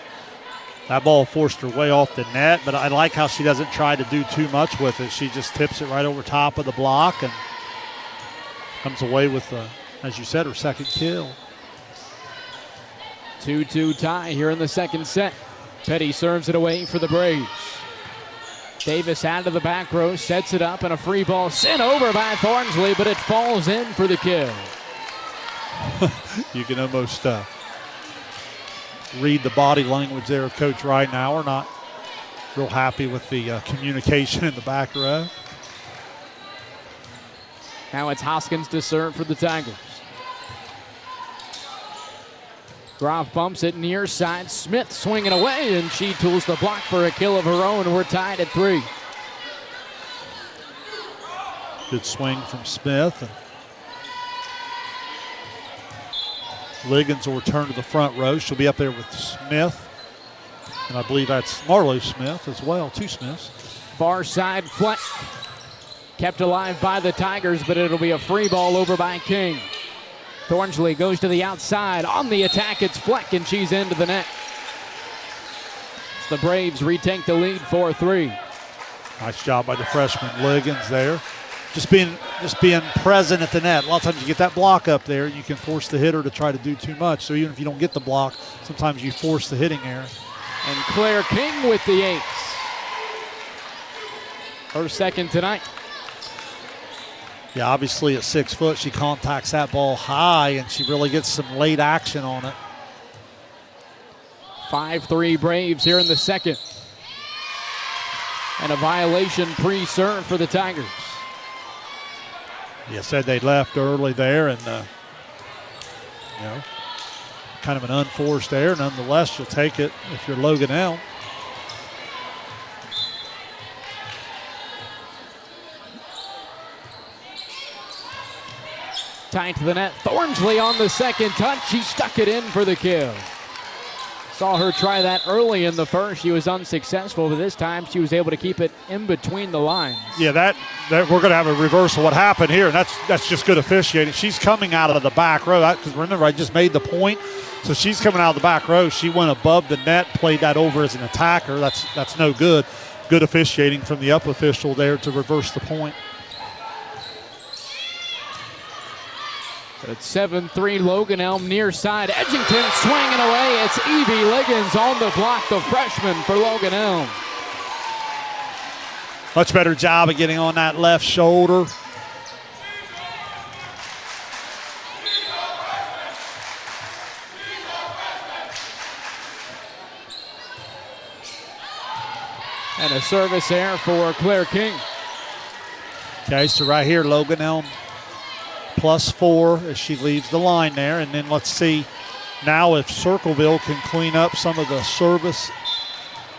that ball forced her way off the net, but I like how she doesn't try to do too much with it. She just tips it right over top of the block and comes away with, as you said, her 2nd kill. 2-2 tie here in the 2nd set. Petty serves it away for the Braves. Davis out of the back row, sets it up, and a free ball sent over by Thornsley, but it falls in for the kill. You can almost read the body language there of Coach Ridenauer. Not real happy with the communication in the back row. Now it's Hoskins to serve for the Tigers. Groff bumps it near side. Smith swinging away, and she tools the block for a kill of her own. We're tied at 3. Good swing from Smith. Liggins will return to the front row. She'll be up there with Smith. And I believe that's Marlo Smith as well, 2 Smiths. Far side fleck. Kept alive by the Tigers, but it'll be a free ball over by King. Thornsley goes to the outside. On the attack, it's Fleck, and she's into the net. The Braves retake the lead 4-3. Nice job by the freshman Liggins there. Just being present at the net. A lot of times you get that block up there, you can force the hitter to try to do too much. So even if you don't get the block, sometimes you force the hitting error. And Claire King with the ace. Her second tonight. Yeah, obviously at 6 foot, she contacts that ball high, and she really gets some late action on it. 5-3 Braves here in the second. And a violation pre-serve for the Tigers. Yeah, said they left early there, and kind of an unforced error. Nonetheless, you'll take it if you're Logan Elm. Tight to the net. Thornsley on the second touch. She stuck it in for the kill. Saw her try that early in the first. She was unsuccessful, but this time she was able to keep it in between the lines. Yeah, that we're going to have a reversal. What happened here, and that's just good officiating. She's coming out of the back row. Because remember, I just made the point. So she's coming out of the back row. She went above the net, played that over as an attacker. That's no good. Good officiating from the up official there to reverse the point. It's 7-3 Logan Elm near side. Edgington swinging away. It's Evie Liggins on the block, the freshman for Logan Elm. Much better job of getting on that left shoulder. And a service error for Claire King. Okay, so right here, Logan Elm +4 as she leaves the line there. And then let's see now if Circleville can clean up some of the service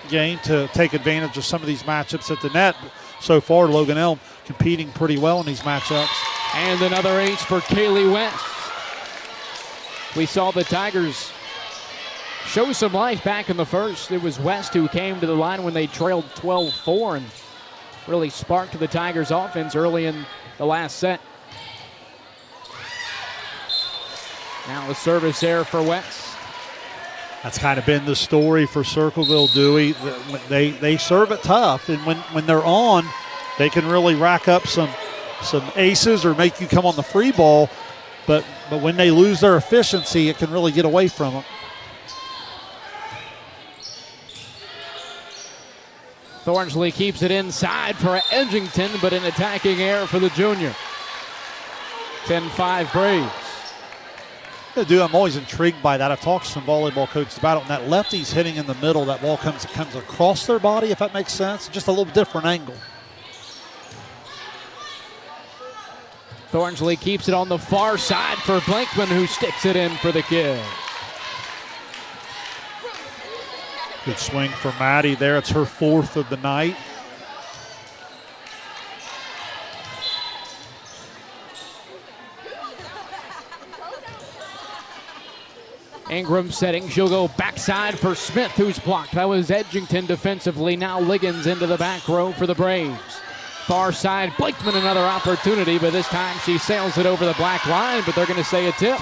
game to take advantage of some of these matchups at the net. So far, Logan Elm competing pretty well in these matchups. And another ace for Kaylee West. We saw the Tigers show some life back in the first. It was West who came to the line when they trailed 12-4 and really sparked the Tigers' offense early in the last set. Now a service error for West. That's kind of been the story for Circleville, Dewey. They serve it tough, and when they're on, they can really rack up some aces or make you come on the free ball. But when they lose their efficiency, it can really get away from them. Thornsley keeps it inside for Edgington, but an attacking error for the junior. 10-5 Braves. Yeah, dude, I'm always intrigued by that. I've talked to some volleyball coaches about it. When that lefty's hitting in the middle, that ball comes across their body, if that makes sense. Just a little different angle. Thornsley keeps it on the far side for Blankman, who sticks it in for the kill. Good swing for Maddie there. It's her 4th of the night. Ingram setting. She'll go backside for Smith, who's blocked. That was Edgington defensively. Now Liggins into the back row for the Braves. Far side, Blakeman another opportunity, but this time she sails it over the black line, but they're going to say a tip.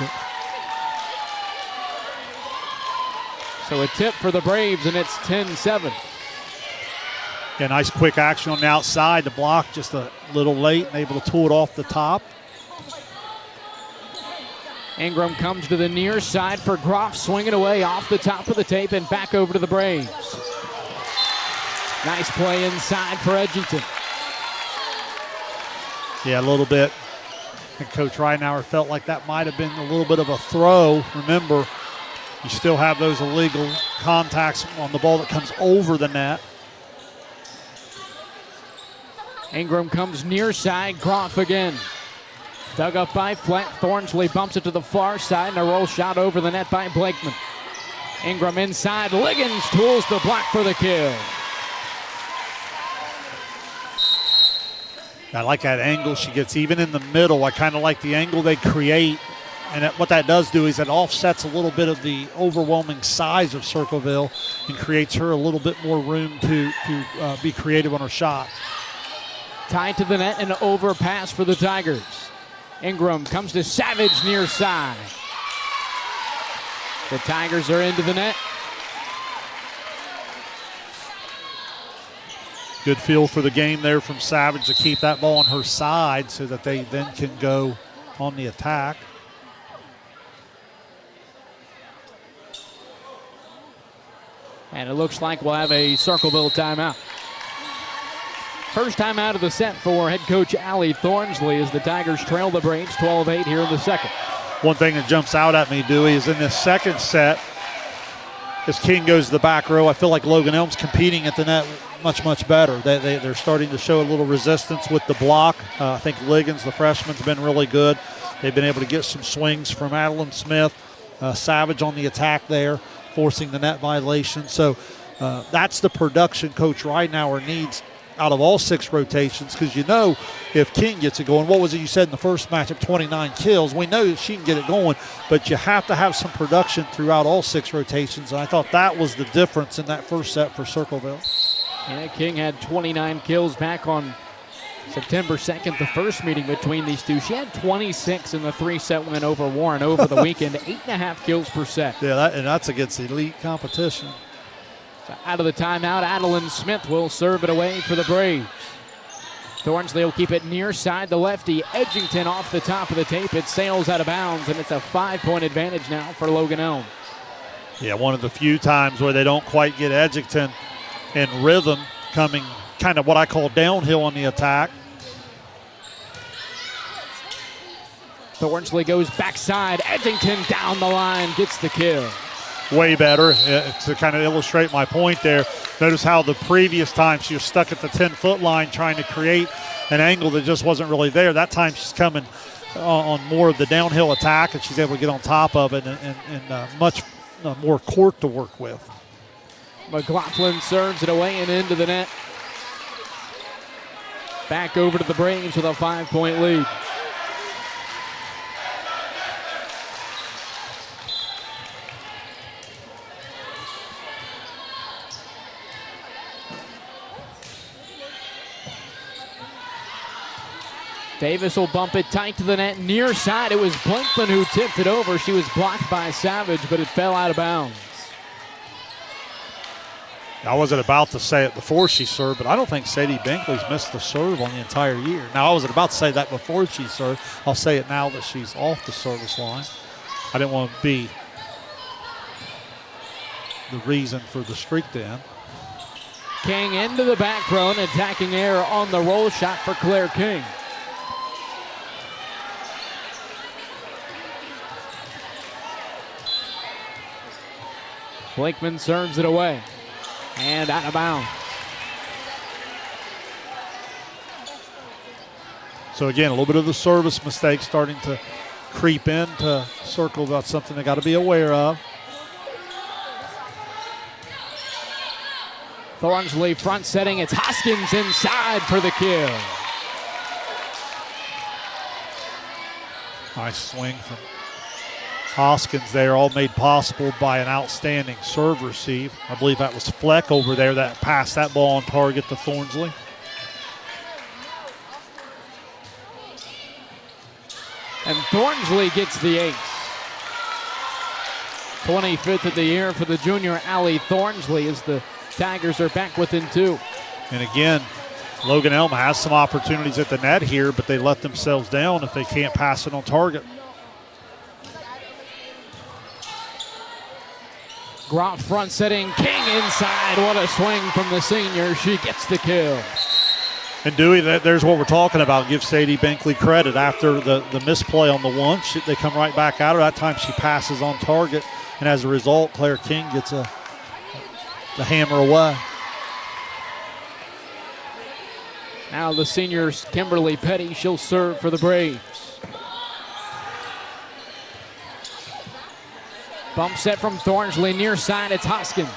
So a tip for the Braves, and it's 10-7. Yeah, nice quick action on the outside. The block just a little late and able to tool it off the top. Ingram comes to the near side for Groff, swinging away off the top of the tape and back over to the Braves. Nice play inside for Edgington. Yeah, a little bit. And Coach Reinauer felt like that might have been a little bit of a throw. Remember, you still have those illegal contacts on the ball that comes over the net. Ingram comes near side, Groff again. Dug up by Fleck. Thornsley bumps it to the far side, and a roll shot over the net by Blakeman. Ingram inside. Liggins tools the block for the kill. I like that angle she gets even in the middle. I kind of like the angle they create. And what that does do is it offsets a little bit of the overwhelming size of Circleville and creates her a little bit more room to be creative on her shot. Tied to the net and overpass for the Tigers. Ingram comes to Savage near side. The Tigers are into the net. Good feel for the game there from Savage to keep that ball on her side so that they then can go on the attack. And it looks like we'll have a Circleville timeout. First timeout of the set for head coach Allie Thornsley as the Tigers trail the Braves 12-8 here in the second. One thing that jumps out at me, Dewey, is in this second set, as King goes to the back row, I feel like Logan Elm's competing at the net much, much better. They're starting to show a little resistance with the block. I think Liggins, the freshman's been really good. They've been able to get some swings from Adeline Smith. Savage on the attack there, forcing the net violation. So that's the production Coach Ridenauer needs out of all 6 rotations, because you know if King gets it going, what was it you said in the first matchup, 29 kills. We know she can get it going, but you have to have some production throughout all 6 rotations, and I thought that was the difference in that first set for Circleville. Yeah, King had 29 kills back on September 2nd, the first meeting between these two. She had 26 in the 3-set win over Warren over the weekend, 8.5 kills per set. Yeah, and that's against elite competition. So out of the timeout, Adeline Smith will serve it away for the Braves. Thornsley will keep it near side. The lefty, Edgington, off the top of the tape. It sails out of bounds, and it's a 5-point advantage now for Logan Elm. Yeah, one of the few times where they don't quite get Edgington in rhythm, coming kind of what I call downhill on the attack. Thornsley goes backside. Edgington down the line, gets the kill. Way better. To kind of illustrate my point there, notice how the previous time she was stuck at the 10-foot line trying to create an angle that just wasn't really there. That time she's coming on more of the downhill attack, and she's able to get on top of it and much more court to work with. McLaughlin serves it away and into the net. Back over to the Braves with a 5-point lead. Davis will bump it tight to the net near side. It was Blakeman who tipped it over. She was blocked by Savage, but it fell out of bounds. I wasn't about to say it before she served, but I don't think Sadie Binkley's missed the serve on the entire year. Now, I wasn't about to say that before she served. I'll say it now that she's off the service line. I didn't want to be the reason for the streak to end. King into the back row, and attacking error on the roll shot for Claire King. Blakeman serves it away and out of bounds. So again, a little bit of the service mistake starting to creep into Circle. That's something they got to be aware of. Thornsley front setting. It's Hoskins inside for the kill. Nice swing from Hoskins there, all made possible by an outstanding serve receive. I believe that was Fleck over there that passed that ball on target to Thornsley. And Thornsley gets the ace. 25th of the year for the junior Allie Thornsley as the Tigers are back within 2. And again, Logan Elm has some opportunities at the net here, but they let themselves down if they can't pass it on target. Groff front setting, King inside. What a swing from the senior. She gets the kill. And Dewey, there's what we're talking about. Give Sadie Binkley credit. After the misplay on the one, they come right back at her. That time she passes on target, and as a result, Claire King gets the hammer away. Now the seniors, Kimberly Petty, she'll serve for the Braves. Bump set from Thornsley near side. It's Hoskins.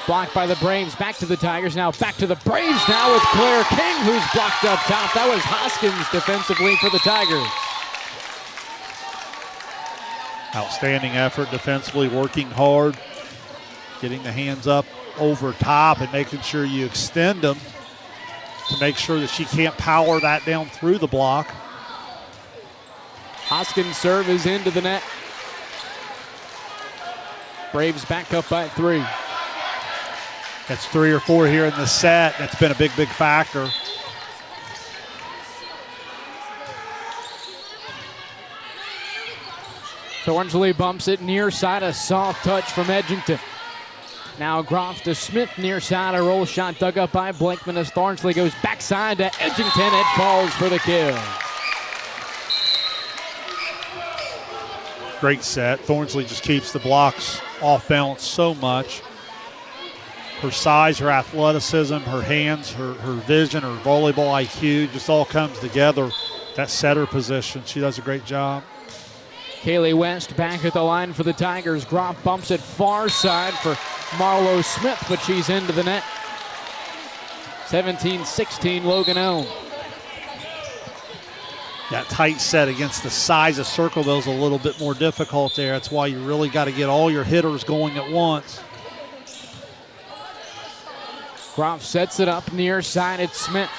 Blocked by the Braves. Back to the Tigers. Now back to the Braves now with Claire King, who's blocked up top. That was Hoskins defensively for the Tigers. Outstanding effort defensively, working hard, getting the hands up over top and making sure you extend them to make sure that she can't power that down through the block. Hoskins' serve is into the net. Braves back up by 3. That's 3 or 4 here in the set. That's been a big, big factor. Thornsley bumps it near side, a soft touch from Edgington. Now Groff to Smith near side, a roll shot dug up by Blakeman as Thornsley goes backside to Edgington. It falls for the kill. Great set. Thornsley just keeps the blocks off balance so much. Her size, her athleticism, her hands, her vision, her volleyball IQ just all comes together. That setter position, she does a great job. Kaylee West back at the line for the Tigers. Groff bumps it far side for Marlo Smith, but she's into the net. 17-16 Logan Elm. That tight set against the size of Circleville is a little bit more difficult there. That's why you really got to get all your hitters going at once. Groff sets it up near side. It's Smith.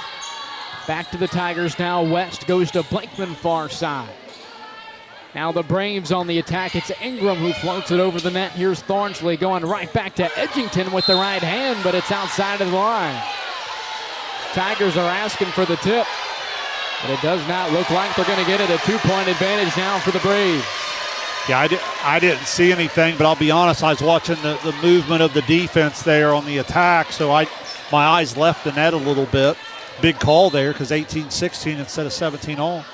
Back to the Tigers now. West goes to Blakeman far side. Now the Braves on the attack. It's Ingram who floats it over the net. Here's Thornsley going right back to Edgington with the right hand, but it's outside of the line. Tigers are asking for the tip, but it does not look like they're going to get it. A 2-point advantage now for the Braves. Yeah, I didn't see anything, but I'll be honest, I was watching the movement of the defense there on the attack, so my eyes left the net a little bit. Big call there because 18-16 instead of 17-all.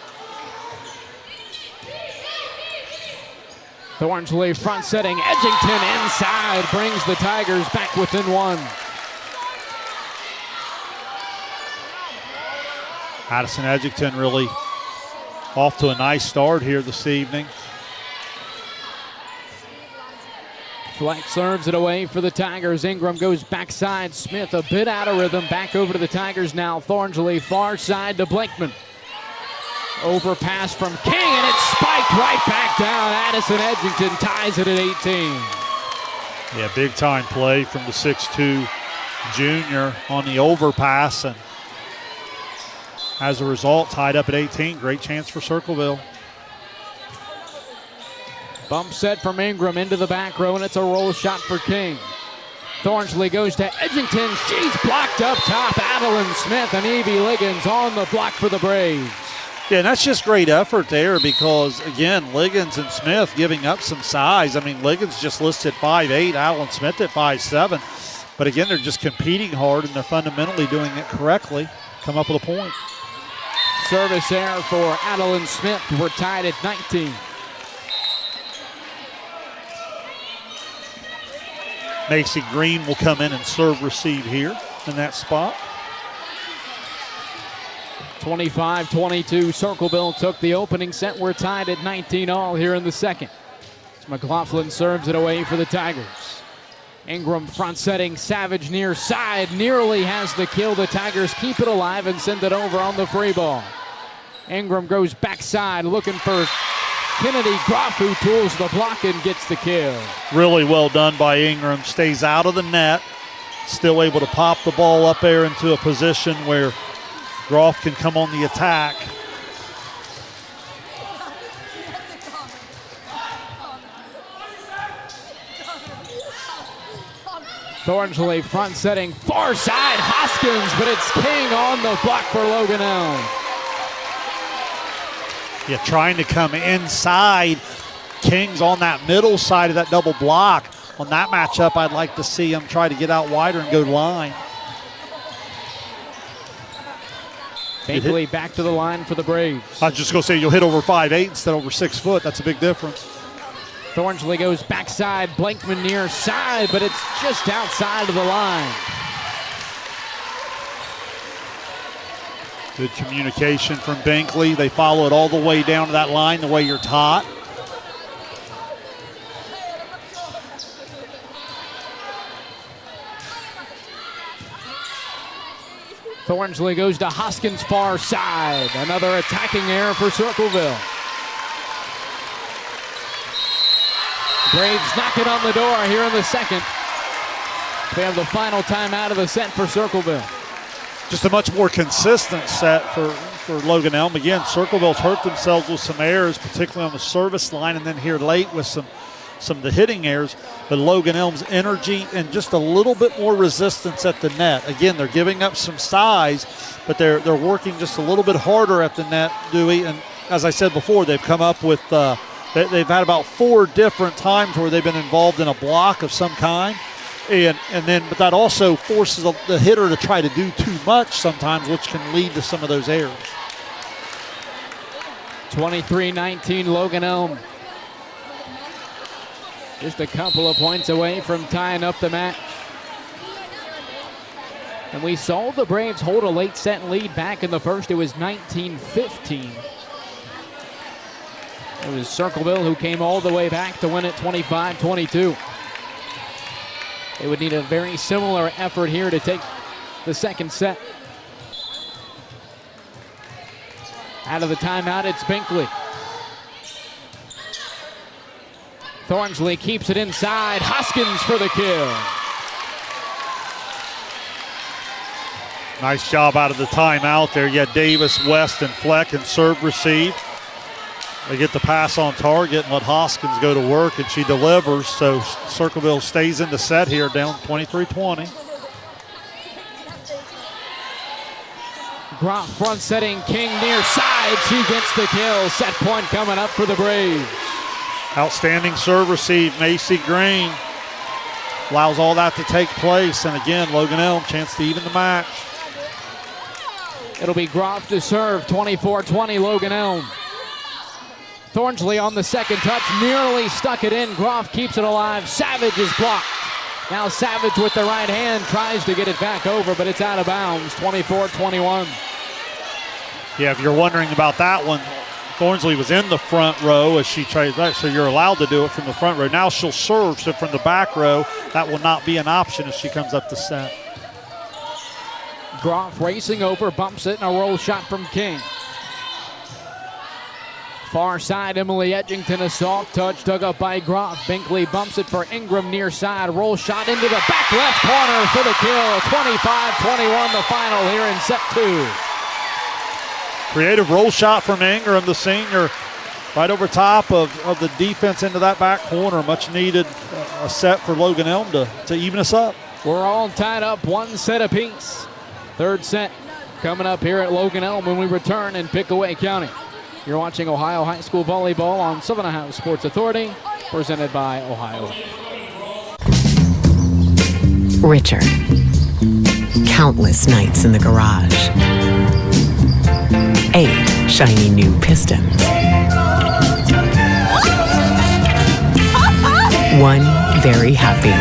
Thornsley front setting, Edgington inside, brings the Tigers back within 1. Addison Edgington really off to a nice start here this evening. Fleck serves it away for the Tigers. Ingram goes backside. Smith a bit out of rhythm. Back over to the Tigers now. Thornsley far side to Blakeman. Overpass from King, and it's spiked right back down. Addison Edgington ties it at 18. Yeah, big time play from the 6'2 junior on the overpass, and as a result, tied up at 18. Great chance for Circleville. Bump set from Ingram into the back row, and it's a roll shot for King. Thornsley goes to Edgington. She's blocked up top. Adeline Smith and Evie Liggins on the block for the Braves. Yeah, and that's just great effort there because, again, Liggins and Smith giving up some size. I mean, Liggins just listed 5'8", Adeline Smith at 5'7". But, again, they're just competing hard, and they're fundamentally doing it correctly. Come up with a point. Service error for Adeline Smith. We're tied at 19. Macy Green will come in and serve receive here in that spot. 25-22, Circleville took the opening set. We're tied at 19-all here in the second. As McLaughlin serves it away for the Tigers. Ingram front setting, Savage near side, nearly has the kill. The Tigers keep it alive and send it over on the free ball. Ingram goes backside looking for Kennedy. Groff who tools the block and gets the kill. Really well done by Ingram. Stays out of the net. Still able to pop the ball up there into a position where Groff can come on the attack. Thornsley front setting, far side, Hoskins, but it's King on the block for Logan Elm. Yeah, trying to come inside. King's on that middle side of that double block. On that matchup, I'd like to see him try to get out wider and go line. Bakley back to the line for the Braves. I was just going to say, you'll hit over 5'8" instead of over 6 foot. That's a big difference. Thornsley goes backside, Blakeman near side, but it's just outside of the line. Good communication from Binkley. They follow it all the way down to that line the way you're taught. Thornsley goes to Hoskins' far side. Another attacking error for Circleville. Braves knock it on the door here in the second. We have the final timeout of the set for Circleville. Just a much more consistent set for Logan Elm. Again, Circleville's hurt themselves with some errors, particularly on the service line, and then here late with some of the hitting errors. But Logan Elm's energy and just a little bit more resistance at the net. Again, they're giving up some size, but they're working just a little bit harder at the net, Dewey. And as I said before, they've come up with they've had about 4 different times where they've been involved in a block of some kind. But that also forces the hitter to try to do too much sometimes, which can lead to some of those errors. 23-19 Logan Elm. Just a couple of points away from tying up the match. And we saw the Braves hold a late set lead back in the first. It was 19-15. It was Circleville who came all the way back to win it 25-22. They would need a very similar effort here to take the second set. Out of the timeout, it's Binkley. Thornsley keeps it inside. Hoskins for the kill. Nice job out of the timeout there. You had Davis, West, and Fleck and serve receive. They get the pass on target and let Hoskins go to work, and she delivers. So Circleville stays in the set here, down 23-20. Groff front setting King near side. She gets the kill. Set point coming up for the Braves. Outstanding serve receive. Macy Green allows all that to take place. And again, Logan Elm, chance to even the match. It'll be Groff to serve. 24-20 Logan Elm. Thornsley on the second touch, nearly stuck it in. Groff keeps it alive. Savage is blocked. Now Savage with the right hand tries to get it back over, but it's out of bounds. 24-21. Yeah, if you're wondering about that one, Thornsley was in the front row as she tried that, so you're allowed to do it from the front row. Now she'll serve, so from the back row, that will not be an option as she comes up the set. Groff racing over, bumps it, and a roll shot from King. Far side, Emily Edgington, a soft touch dug up by Groff. Binkley bumps it for Ingram near side. Roll shot into the back left corner for the kill. 25-21 the final here in set 2. Creative roll shot from Ingram, the senior, right over top of the defense into that back corner. Much needed a set for Logan Elm to even us up. We're all tied up 1 set apiece. Third set coming up here at Logan Elm when we return in Pickaway County. You're watching Ohio High School Volleyball on Southern Ohio Sports Authority, presented by Ohio. Richard. Countless nights in the garage. 8 shiny new pistons. 1 very happy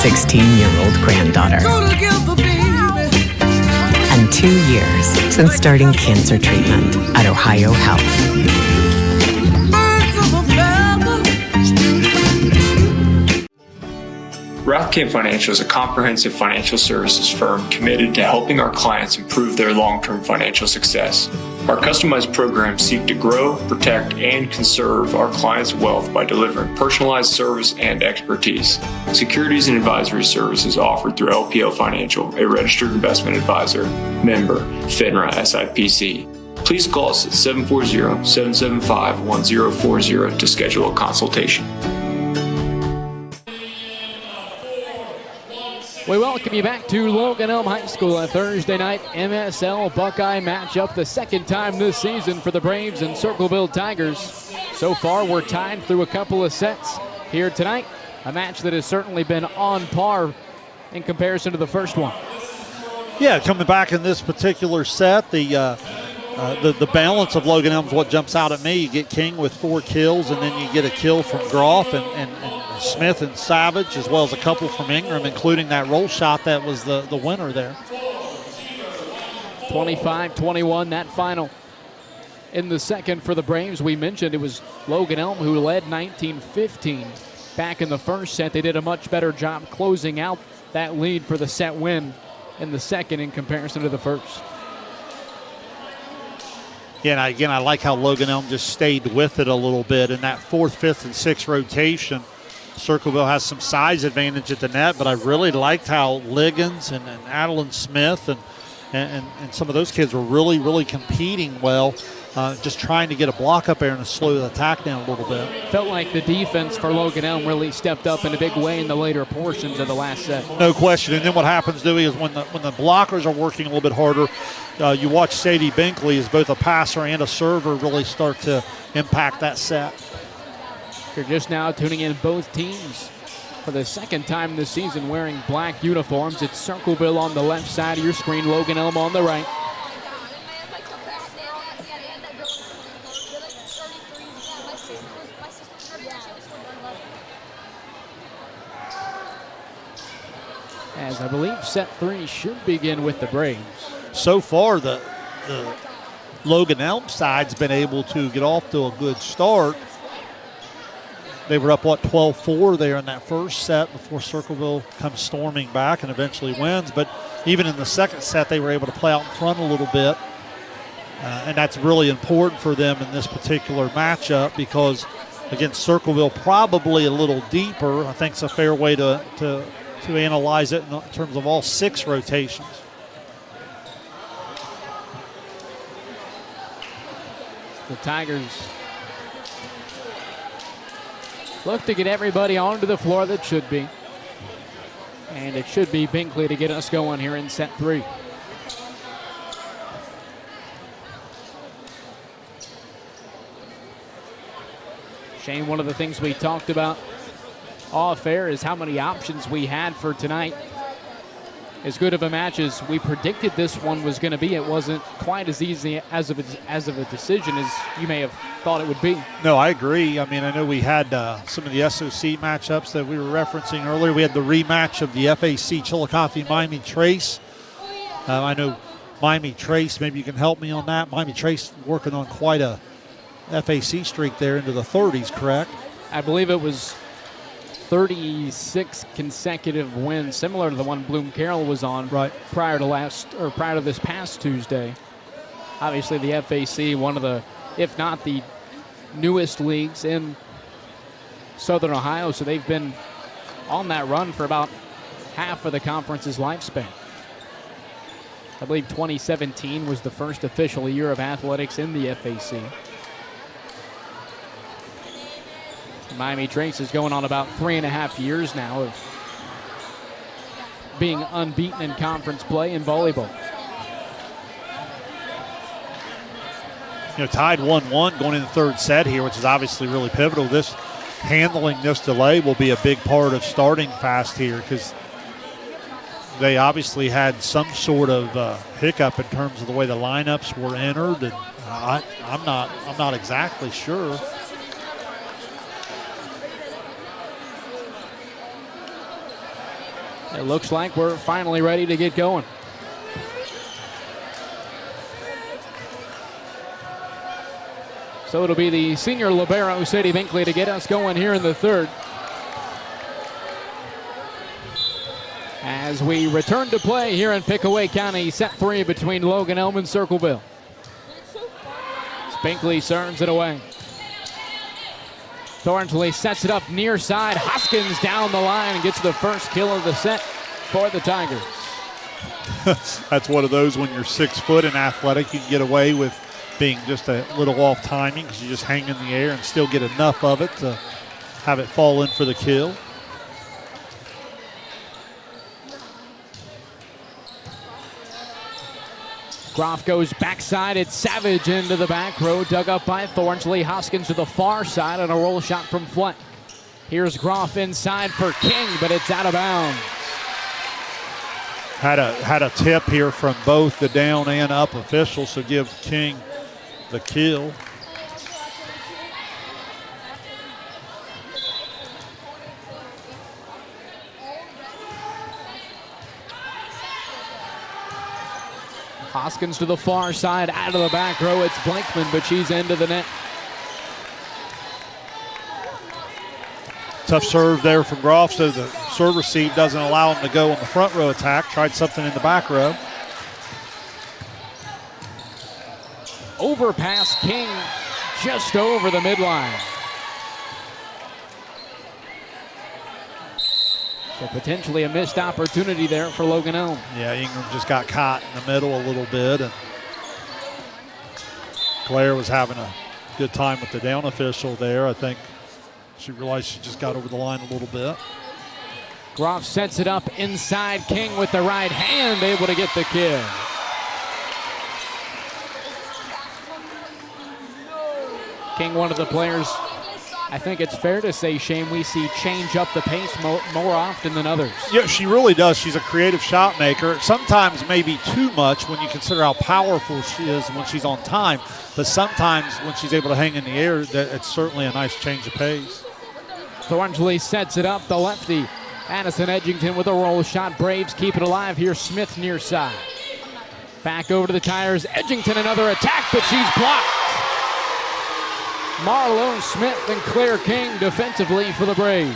16-year-old granddaughter. And 2 years since starting cancer treatment at Ohio Health. Rathkamp Financial is a comprehensive financial services firm committed to helping our clients improve their long-term financial success. Our customized programs seek to grow, protect, and conserve our clients' wealth by delivering personalized service and expertise. Securities and advisory services offered through LPL Financial, a registered investment advisor, member, FINRA SIPC. Please call us at 740-775-1040 to schedule a consultation. We welcome you back to Logan Elm High School, a Thursday night MSL Buckeye matchup, the second time this season for the Braves and Circleville Tigers. So far, we're tied through a couple of sets here tonight, a match that has certainly been on par in comparison to the first one. Yeah, coming back in this particular set, the balance of Logan Elm is what jumps out at me. You get King with 4 kills, and then you get a kill from Groff and Smith and Savage, as well as a couple from Ingram, including that roll shot that was the winner there. 25-21, that final. In the second for the Braves, we mentioned it was Logan Elm who led 19-15. Back in the first set, they did a much better job closing out that lead for the set win in the second in comparison to the first. Yeah, and again, I like how Logan Elm just stayed with it a little bit in that 4th, 5th, and 6th rotation. Circleville has some size advantage at the net, but I really liked how Liggins and Adeline Smith and some of those kids were really, really competing well, just trying to get a block up there and to slow the attack down a little bit. Felt like the defense for Logan Elm really stepped up in a big way in the later portions of the last set. No question. And then what happens, Dewey, is when the blockers are working a little bit harder, you watch Sadie Binkley as both a passer and a server really start to impact that set. You're just now tuning in, both teams for the second time this season wearing black uniforms. It's Circleville on the left side of your screen, Logan Elm on the right. As I believe set 3 should begin with the Braves. So far, the Logan Elm side's been able to get off to a good start. They were up, 12-4 there in that first set before Circleville comes storming back and eventually wins. But even in the second set, they were able to play out in front a little bit. And that's really important for them in this particular matchup because, against Circleville, probably a little deeper. I think it's a fair way to analyze it in terms of all 6 rotations. The Tigers look to get everybody onto the floor that should be. And it should be Binkley to get us going here in set 3. Shane, one of the things we talked about off air is how many options we had for tonight. As good of a match as we predicted this one was going to be, it wasn't quite as easy as of a decision as you may have thought it would be. No, I agree. I mean, I know we had some of the SOC matchups that we were referencing earlier. We had the rematch of the FAC Chillicothe Miami Trace. I know Miami Trace, maybe you can help me on that. Miami Trace working on quite a FAC streak there into the 30s, correct? I believe it was 36 consecutive wins, similar to the one Bloom Carroll was on prior to this past Tuesday. Obviously, the FAC, one of the, if not the newest leagues in Southern Ohio, so they've been on that run for about half of the conference's lifespan. I believe 2017 was the first official year of athletics in the FAC. Miami Trace is going on about 3.5 years now of being unbeaten in conference play in volleyball. You know, tied 1-1 going into the third set here, which is obviously really pivotal. Handling this delay will be a big part of starting fast here because they obviously had some sort of hiccup in terms of the way the lineups were entered, and I'm not exactly sure. It looks like we're finally ready to get going. So it'll be the senior libero, Sadie Binkley, to get us going here in the third. As we return to play here in Pickaway County, set 3 between Logan Elm and Circleville. Binkley serves it away. Thorntley sets it up near side. Hoskins down the line and gets the first kill of the set for the Tigers. That's one of those when you're 6 foot and athletic, you can get away with being just a little off timing because you just hang in the air and still get enough of it to have it fall in for the kill. Groff goes backside. It's Savage into the back row, dug up by Thornsley. Hoskins to the far side on a roll shot from flank. Here's Groff inside for King, but it's out of bounds. Had a tip here from both the down and up officials, so give King the kill. Hoskins to the far side, out of the back row. It's Blankman, but she's into the net. Tough serve there from Groff, so the serve receive doesn't allow him to go on the front row attack. Tried something in the back row. Overpass King just over the midline. So potentially a missed opportunity there for Logan Elm. Yeah, Ingram just got caught in the middle a little bit, and Claire was having a good time with the down official there. I think she realized she just got over the line a little bit. Groff sets it up inside. King with the right hand, able to get the kill. King, one of the players, I think it's fair to say, Shane, we see change up the pace more often than others. Yeah, she really does. She's a creative shot maker. Sometimes maybe too much when you consider how powerful she is when she's on time. But sometimes when she's able to hang in the air, it's certainly a nice change of pace. Thornsley sets it up, the lefty. Addison Edgington with a roll shot. Braves keep it alive here. Smith near side. Back over to the Tigers. Edgington another attack, but she's blocked. Marlone Smith and Claire King defensively for the Braves.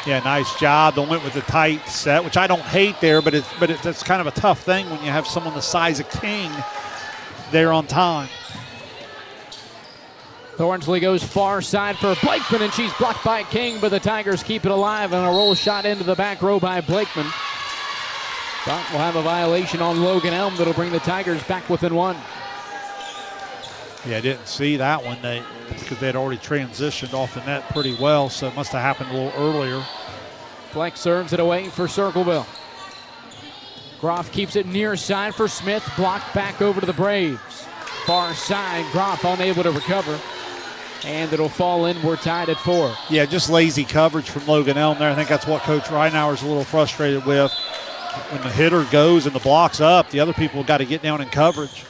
Yeah, nice job. They went with the tight set, which I don't hate there, but it's kind of a tough thing when you have someone the size of King there on time. Thornsley goes far side for Blakeman, and she's blocked by King, but the Tigers keep it alive, and a roll shot into the back row by Blakeman. But we'll have a violation on Logan Elm that'll bring the Tigers back within one. Yeah, I didn't see that one because they had already transitioned off the net pretty well, so it must have happened a little earlier. Fleck serves it away for Circleville. Groff keeps it near side for Smith, blocked back over to the Braves. Far side, Groff unable to recover, and it'll fall in. We're tied at 4. Yeah, just lazy coverage from Logan Elm there. I think that's what Coach Reinauer's a little frustrated with. When the hitter goes and the block's up, the other people got to get down in coverage.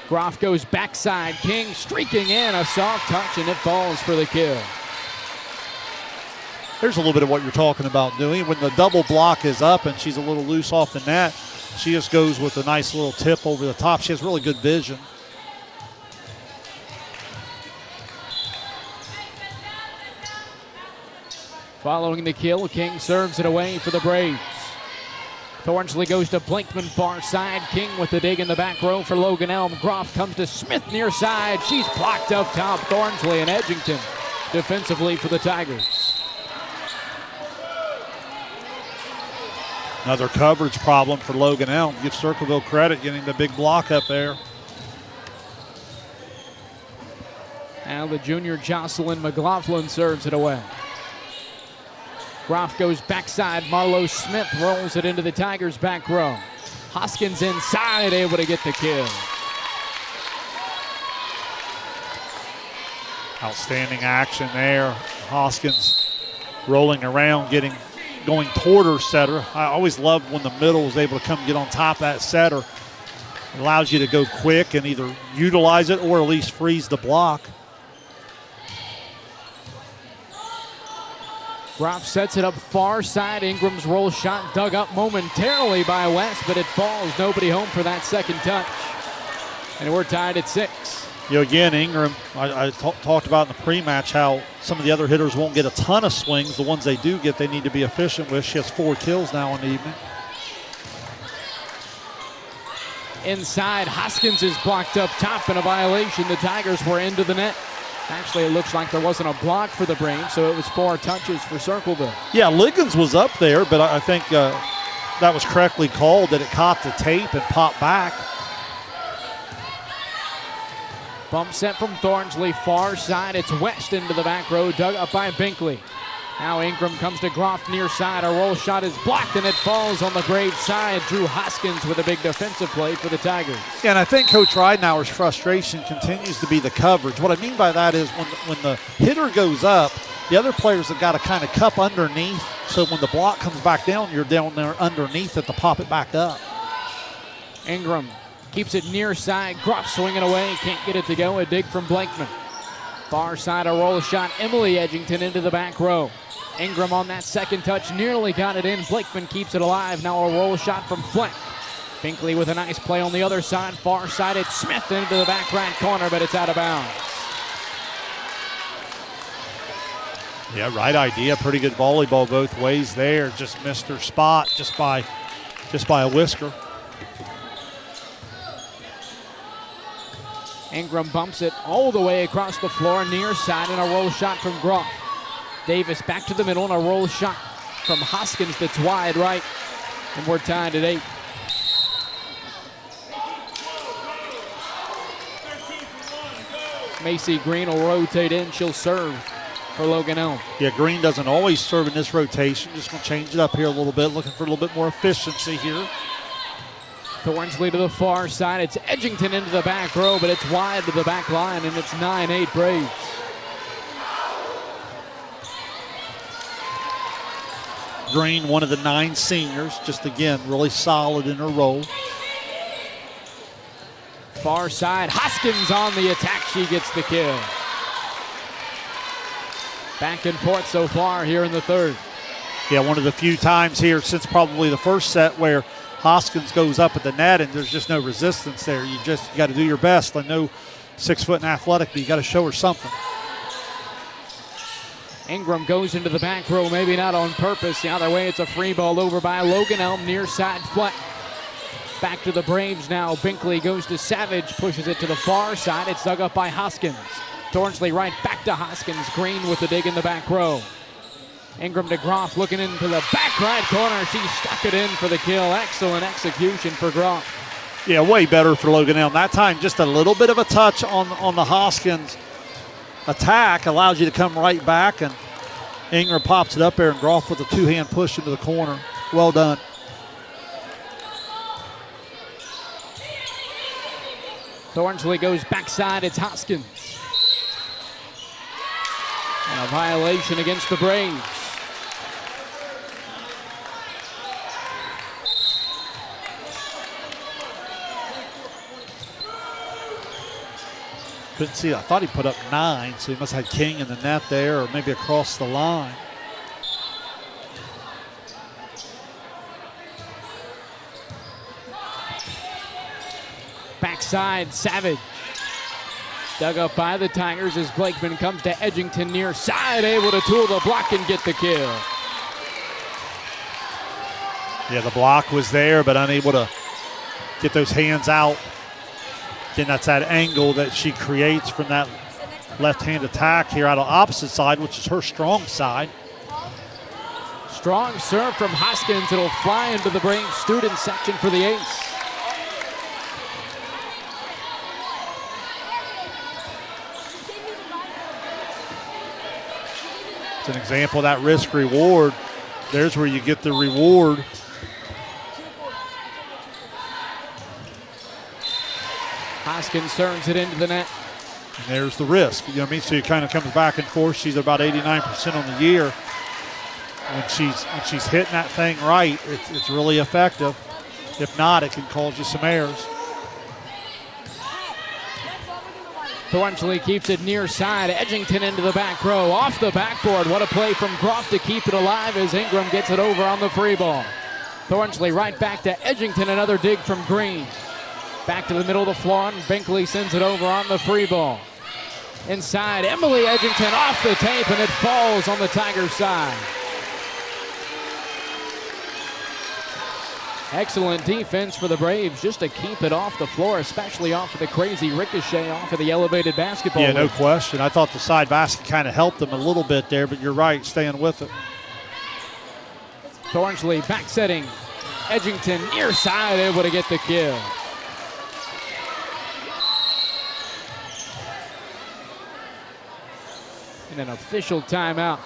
Groff goes backside. King streaking in, a soft touch, and it falls for the kill. There's a little bit of what you're talking about doing. When the double block is up and she's a little loose off the net, she just goes with a nice little tip over the top. She has really good vision. Following the kill, King serves it away for the Braves. Thornsley goes to Blankman far side. King with the dig in the back row for Logan Elm. Groff comes to Smith near side. She's blocked up top. Thornsley and Edgington defensively for the Tigers. Another coverage problem for Logan Elm. Give Circleville credit getting the big block up there. Now the junior Jocelyn McLaughlin serves it away. Groff goes backside. Marlo Smith rolls it into the Tigers' back row. Hoskins inside, able to get the kill. Outstanding action there. Hoskins rolling around, going toward her setter. I always love when the middle is able to come get on top of that setter. It allows you to go quick and either utilize it or at least freeze the block. Groff sets it up far side. Ingram's roll shot dug up momentarily by West, but it falls. Nobody home for that second touch. And we're tied at 6. Again, Ingram, I talked about in the pre-match how some of the other hitters won't get a ton of swings. The ones they do get, they need to be efficient with. She has 4 kills now in the evening. Inside, Hoskins is blocked up top, and a violation. The Tigers were into the net. Actually, it looks like there wasn't a block for the Braves, so it was 4 touches for Circleville. Yeah, Liggins was up there, but I think that was correctly called, that it caught the tape and popped back. Bump set from Thornsley, far side. It's West into the back row, dug up by Binkley. Now Ingram comes to Groff near side. A roll shot is blocked, and it falls on the Braves side. Drew Hoskins with a big defensive play for the Tigers. Yeah, and I think Coach Ridenauer's frustration continues to be the coverage. What I mean by that is when the hitter goes up, the other players have got to kind of cup underneath, so when the block comes back down, you're down there underneath it to pop it back up. Ingram keeps it near side. Groff swinging away, can't get it to go. A dig from Blankman. Far side, a roll shot. Emily Edgington into the back row. Ingram on that second touch nearly got it in. Blakeman keeps it alive. Now a roll shot from Fleck. Binkley with a nice play on the other side. Far side, it's Smith into the back right corner, but it's out of bounds. Yeah, right idea. Pretty good volleyball both ways there. Just missed her spot just by a whisker. Ingram bumps it all the way across the floor, near side, and a roll shot from Groff. Davis back to the middle, and a roll shot from Hoskins that's wide right. And we're tied at 8. Macy Green will rotate in. She'll serve for Logan Elm. Yeah, Green doesn't always serve in this rotation. Just going to change it up here a little bit, looking for a little bit more efficiency here. Thornsley to the far side. It's Edgington into the back row, but it's wide to the back line, and it's 9-8 Braves. Green, one of the 9 seniors, just again, really solid in her role. Far side, Hoskins on the attack. She gets the kill. Back and forth so far here in the third. Yeah, one of the few times here since probably the first set where Hoskins goes up at the net and there's just no resistance there. You got to do your best. I know 6 foot and athletic, but you got to show her something. Ingram goes into the back row, maybe not on purpose. The other way, it's a free ball over by Logan Elm, near side flat. Back to the Braves now. Binkley goes to Savage, pushes it to the far side. It's dug up by Hoskins. Thornsley right back to Hoskins. Green with the dig in the back row. Ingram to Groff looking into the back right corner. She stuck it in for the kill. Excellent execution for Groff. Yeah, way better for Logan Elm. That time just a little bit of a touch on the Hoskins attack allows you to come right back, and Ingram pops it up there, and Groff with a 2-hand push into the corner. Well done. Thornsley goes backside. It's Hoskins. And a violation against the Braves. Couldn't see it. I thought he put up 9, so he must have had King in the net there, or maybe across the line. Backside, Savage. Dug up by the Tigers as Blakeman comes to Edgington near side, able to tool the block and get the kill. Yeah, the block was there, but unable to get those hands out. Then that's that angle that she creates from that left-hand attack here out of opposite side, which is her strong side. Strong serve from Hoskins. It'll fly into the Braves student section for the ace. It's an example of that risk-reward. There's where you get the reward. Hoskins turns it into the net. And there's the risk. You know what I mean? So it kind of comes back and forth. She's about 89% on the year. When she's hitting that thing right, it's really effective. If not, it can cause you some errors. Thornsley keeps it near side. Edgington into the back row. Off the backboard. What a play from Groff to keep it alive as Ingram gets it over on the free ball. Thornsley right back to Edgington. Another dig from Green. Back to the middle of the floor, and Binkley sends it over on the free ball. Inside, Emily Edgington off the tape, and it falls on the Tigers' side. Excellent defense for the Braves just to keep it off the floor, especially off of the crazy ricochet off of the elevated basketball. Yeah, no question. I thought the side basket kind of helped them a little bit there, but you're right, staying with it. Thornsley back setting. Edgington near side, able to get the kill. And an official timeout.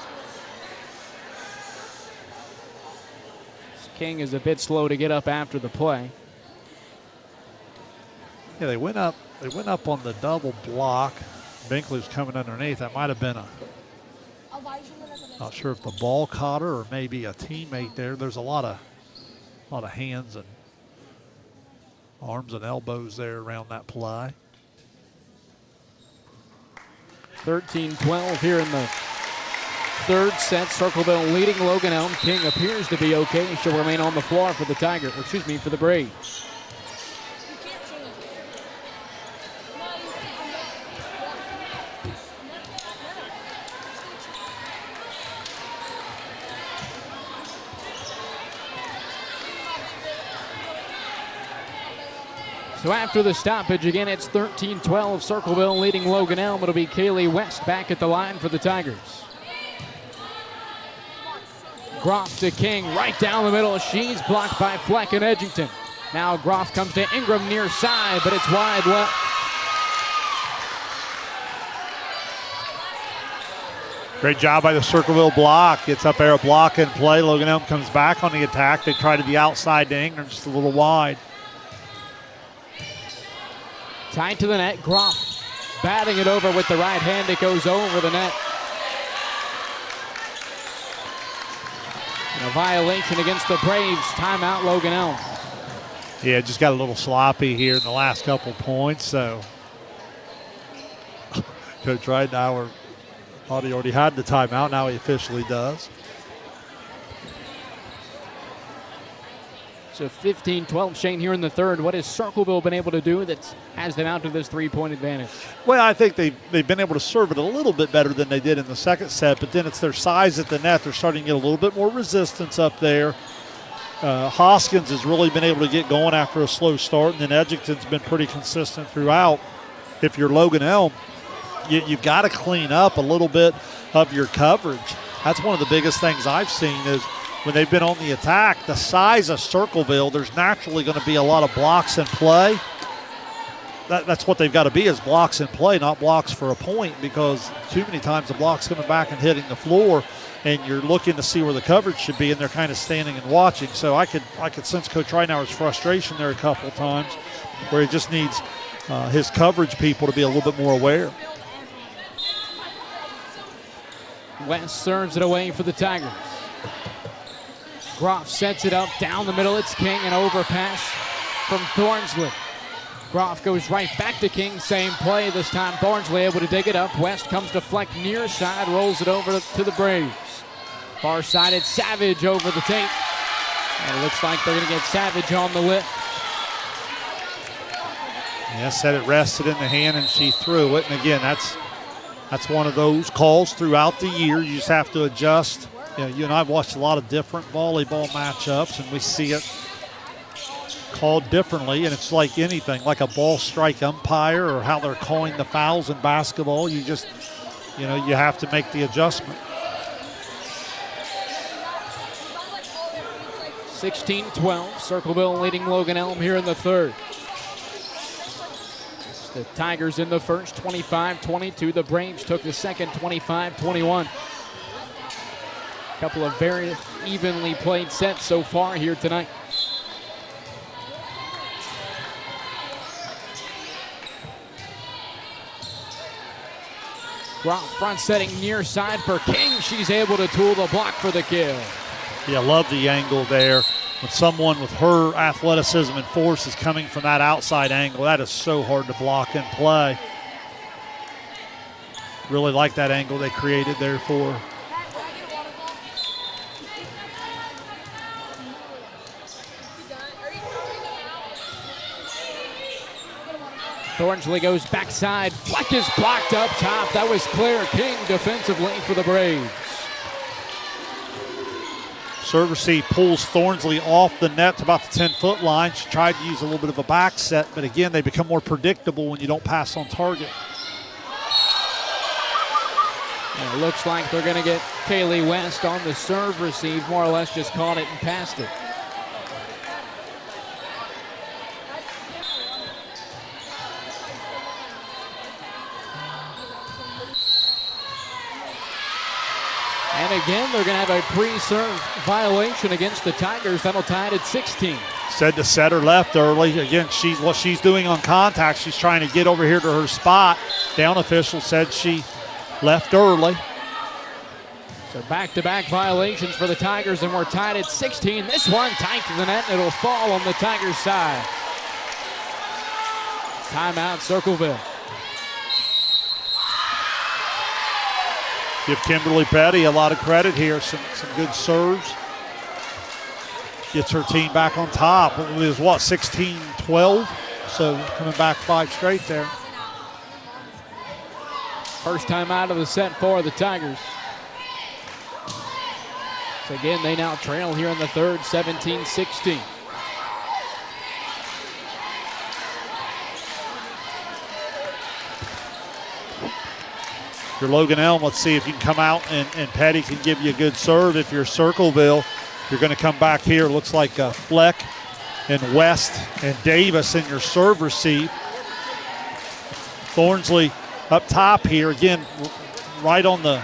King is a bit slow to get up after the play. Yeah, they went up on the double block. Binkley was coming underneath. That might have been not sure if the ball caught her or maybe a teammate there. There's a lot of hands and arms and elbows there around that play. 13-12 here in the third set. Circleville leading Logan Elm. King appears to be okay. She'll remain on the floor for the for the Braves. So after the stoppage, again, it's 13-12. Circleville leading Logan Elm. It'll be Kaylee West back at the line for the Tigers. Groff to King, right down the middle. She's blocked by Fleck and Edgington. Now Groff comes to Ingram near side, but it's wide left. Great job by the Circleville block. Gets up there, a block and play. Logan Elm comes back on the attack. They try to the outside to Ingram, just a little wide. Tied to the net, Groff batting it over with the right hand. It goes over the net. And a violation against the Braves. Timeout, Logan Elm. Yeah, just got a little sloppy here in the last couple points. So Coach Ridenauer thought he already had the timeout. Now he officially does. So 15-12, Shane, here in the third. What has Circleville been able to do that has them out to this three-point advantage? Well, I think they've been able to serve it a little bit better than they did in the second set, but then it's their size at the net. They're starting to get a little bit more resistance up there. Hoskins has really been able to get going after a slow start, and then Edgington's been pretty consistent throughout. If you're Logan Elm, you've got to clean up a little bit of your coverage. That's one of the biggest things I've seen is when they've been on the attack, the size of Circleville, there's naturally going to be a lot of blocks in play. That's what they've got to be, is blocks in play, not blocks for a point, because too many times the block's coming back and hitting the floor, and you're looking to see where the coverage should be, and they're kind of standing and watching. So I could sense Coach Ridenauer's frustration there a couple of times, where he just needs his coverage people to be a little bit more aware. West serves it away for the Tigers. Groff sets it up down the middle. It's King, an overpass from Thornsley. Groff goes right back to King, same play. This time Thornsley able to dig it up. West comes to Fleck near side, rolls it over to the Braves. Far side, it's Savage over the tape. And it looks like they're going to get Savage on the lift. Yeah, said it rested in the hand and she threw it. And again, that's one of those calls throughout the year. You just have to adjust. You know, you and I have watched a lot of different volleyball matchups, and we see it called differently, and it's like anything, like a ball strike umpire or how they're calling the fouls in basketball. You just, you have to make the adjustment. 16-12, Circleville leading Logan Elm here in the third. The Tigers in the first, 25-22. The Braves took the second, 25-21. Couple of very evenly played sets so far here tonight. Groff front setting near side for King. She's able to tool the block for the kill. Yeah, love the angle there. When someone with her athleticism and force is coming from that outside angle, that is so hard to block and play. Really like that angle they created there for her. Thornsley goes backside. Fleck is blocked up top. That was Claire King defensively for the Braves. Serve receive pulls Thornsley off the net to about the 10-foot line. She tried to use a little bit of a back set, but again, they become more predictable when you don't pass on target. And it looks like they're going to get Kaylee West on the serve receive, more or less just caught it and passed it. And again, they're going to have a pre-serve violation against the Tigers. That'll tie it at 16. Said the setter left early. Again, what she's doing on contact, she's trying to get over here to her spot. Down official said she left early. So back-to-back violations for the Tigers, and we're tied at 16. This one tight to the net, and it'll fall on the Tigers' side. Timeout, Circleville. Give Kimberly Petty a lot of credit here. Some good serves. Gets her team back on top. It was, 16-12? So coming back 5 straight there. First time out of the set for the Tigers. So again, they now trail here in the third, 17-16. you're Logan Elm, let's see if you can come out and Petty can give you a good serve. If you're Circleville, you're going to come back here. Looks like Fleck and West and Davis in your serve receive. Thornsley up top here, again, right on the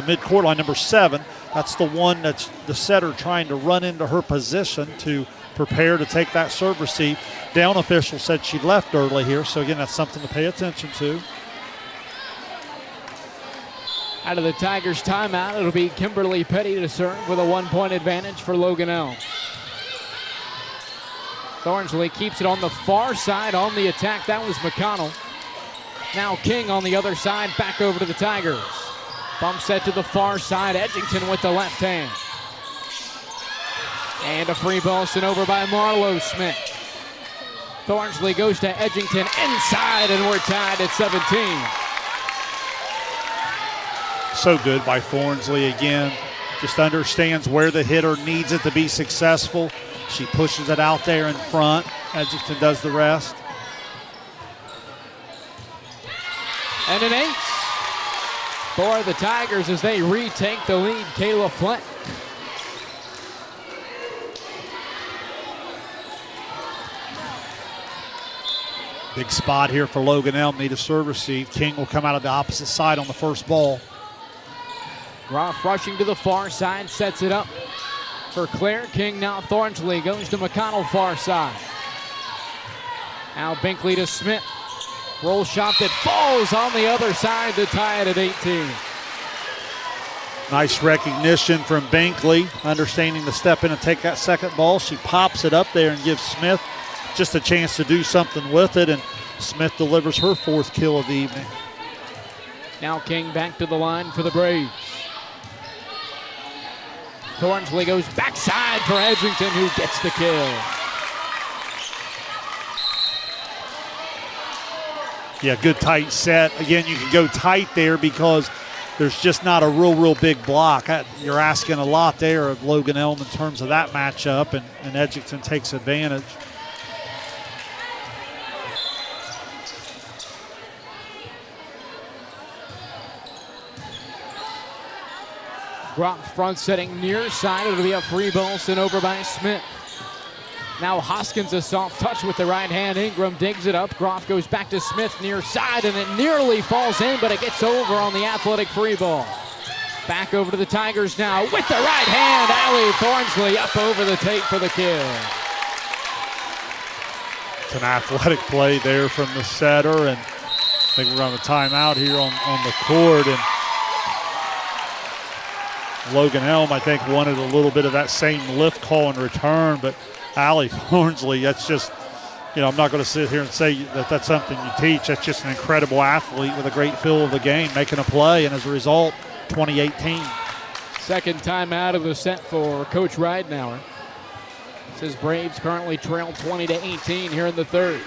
mid-court line, number 7. That's the one that's the setter trying to run into her position to prepare to take that serve receive. Down official said she left early here, so again, that's something to pay attention to. Out of the Tigers' timeout, it'll be Kimberly Petty to serve with a 1-point advantage for Logan Elm. Thornsley keeps it on the far side on the attack. That was McConnell. Now King on the other side, back over to the Tigers. Bump set to the far side, Edgington with the left hand. And a free ball sent over by Marlo Smith. Thornsley goes to Edgington inside, and we're tied at 17. So good by Thornsley again. Just understands where the hitter needs it to be successful. She pushes it out there in front. Edgington does the rest. And an ace for the Tigers as they retake the lead. Kayla Fleck. Big spot here for Logan Elm. Need a serve receive. King will come out of the opposite side on the first ball. Groff rushing to the far side, sets it up for Claire King. Now Thornsley goes to McConnell far side. Now Binkley to Smith. Roll shot that falls on the other side to tie it at 18. Nice recognition from Binkley, understanding to step in and take that second ball. She pops it up there and gives Smith just a chance to do something with it, and Smith delivers her 4th kill of the evening. Now King back to the line for the Braves. Thornsley goes backside for Edgington, who gets the kill. Yeah, good tight set. Again, you can go tight there because there's just not a real big block. You're asking a lot there of Logan Elm in terms of that matchup, and Edgington takes advantage. Groff front setting near side. It'll be a free ball sent over by Smith. Now Hoskins a soft touch with the right hand. Ingram digs it up. Groff goes back to Smith near side, and it nearly falls in, but it gets over on the athletic free ball. Back over to the Tigers now with the right hand. Allie Thornsley up over the tape for the kill. It's an athletic play there from the setter, and I think we're on a timeout here on the court, and Logan Elm, I think, wanted a little bit of that same lift call in return, but Allie Thornsley, that's just, I'm not going to sit here and say that that's something you teach. That's just an incredible athlete with a great feel of the game, making a play, and as a result, 2018. Second timeout of the set for Coach Ridenauer. Says Braves currently trail 20-18 here in the third.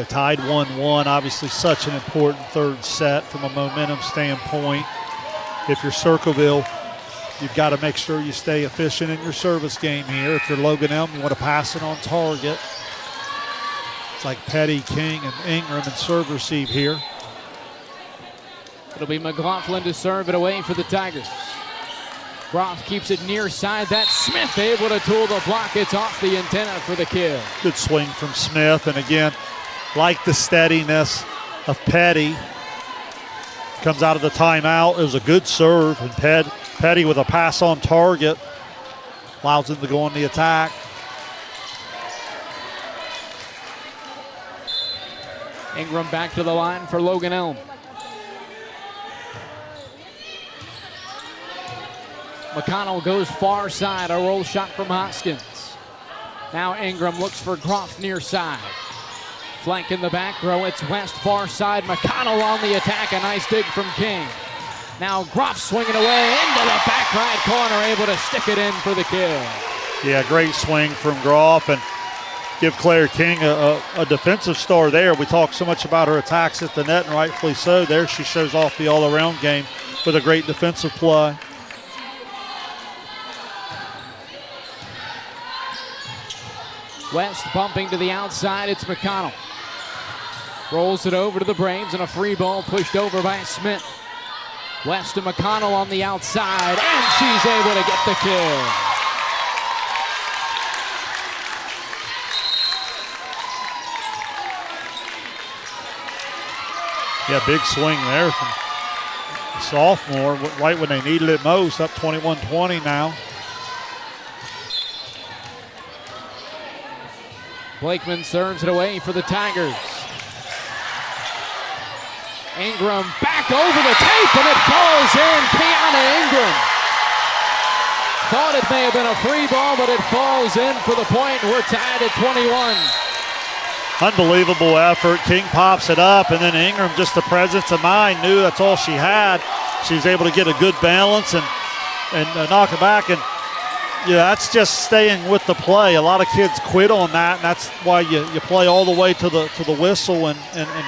Tied 1-1, obviously such an important third set from a momentum standpoint. If you're Circleville, you've got to make sure you stay efficient in your service game here. If you're Logan Elm, you want to pass it on target. It's like Petty, King, and Ingram in serve receive here. It'll be McLaughlin to serve it away for the Tigers. Groff keeps it near side. That's Smith able to tool the block. It's off the antenna for the kill. Good swing from Smith, and again, like the steadiness of Petty. Comes out of the timeout. It was a good serve, and Petty with a pass on target allows him to go on the attack. Ingram back to the line for Logan Elm. McConnell goes far side, a roll shot from Hoskins. Now Ingram looks for Groff near side. Flank in the back row, it's West far side. McConnell on the attack, a nice dig from King. Now Groff swinging away into the back right corner, able to stick it in for the kill. Yeah, great swing from Groff, and give Claire King a defensive star there. We talk so much about her attacks at the net, and rightfully so. There she shows off the all-around game with a great defensive play. West bumping to the outside. It's McConnell. Rolls it over to the Braves, and a free ball pushed over by Smith. West to McConnell on the outside, and she's able to get the kill. Yeah, big swing there from the sophomore, right when they needed it most, up 21-20 now. Blakeman serves it away for the Tigers. Ingram back over the tape, and it falls in. Kiana Ingram. Thought it may have been a free ball, but it falls in for the point. We're tied at 21. Unbelievable effort. King pops it up, and then Ingram, just the presence of mind, knew that's all she had. She was able to get a good balance and knock it back. And yeah, that's just staying with the play. A lot of kids quit on that, and that's why you play all the way to the whistle, and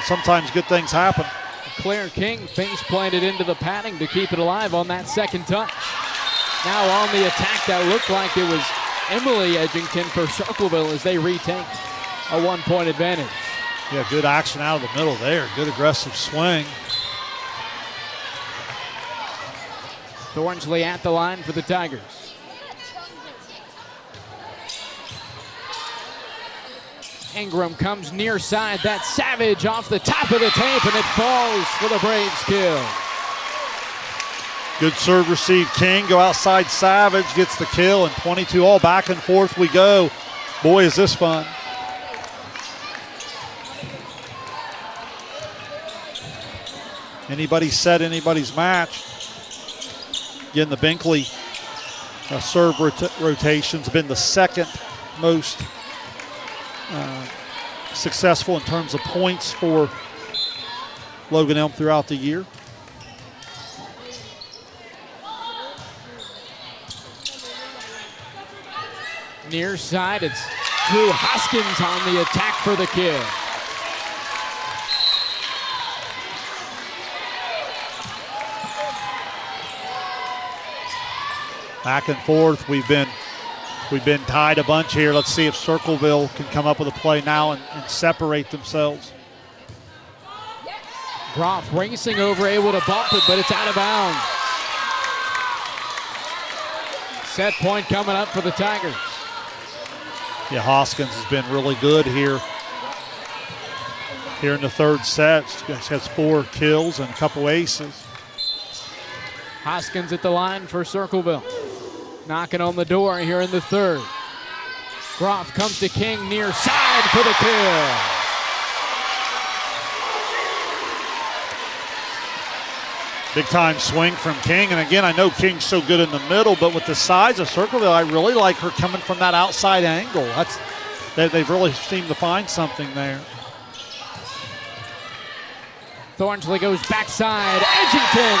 sometimes good things happen. Claire King face planted into the padding to keep it alive on that second touch. Now on the attack, that looked like it was Emily Edgington for Circleville as they retake a 1-point advantage. Yeah, good action out of the middle there. Good aggressive swing. Thornsley at the line for the Tigers. Ingram comes near side. That's Savage off the top of the tape, and it falls for the Braves kill. Good serve receive. King go outside. Savage gets the kill, and 22 all. Back and forth we go. Boy, is this fun. Anybody's set, anybody's match. Again, the Binkley serve rotation's been the second most successful in terms of points for Logan Elm throughout the year. Near side, it's Drew Hoskins on the attack for the kill. Back and forth, we've been tied a bunch here. Let's see if Circleville can come up with a play now and separate themselves. Groff racing over, able to bump it, but it's out of bounds. Set point coming up for the Tigers. Yeah, Hoskins has been really good here in the third set. She has 4 kills and a couple aces. Hoskins at the line for Circleville. Knocking on the door here in the third. Groff comes to King near side for the kill. Big time swing from King, and again, I know King's so good in the middle, but with the size of Circleville, I really like her coming from that outside angle. They've really seemed to find something there. Thornsley goes backside. Edgington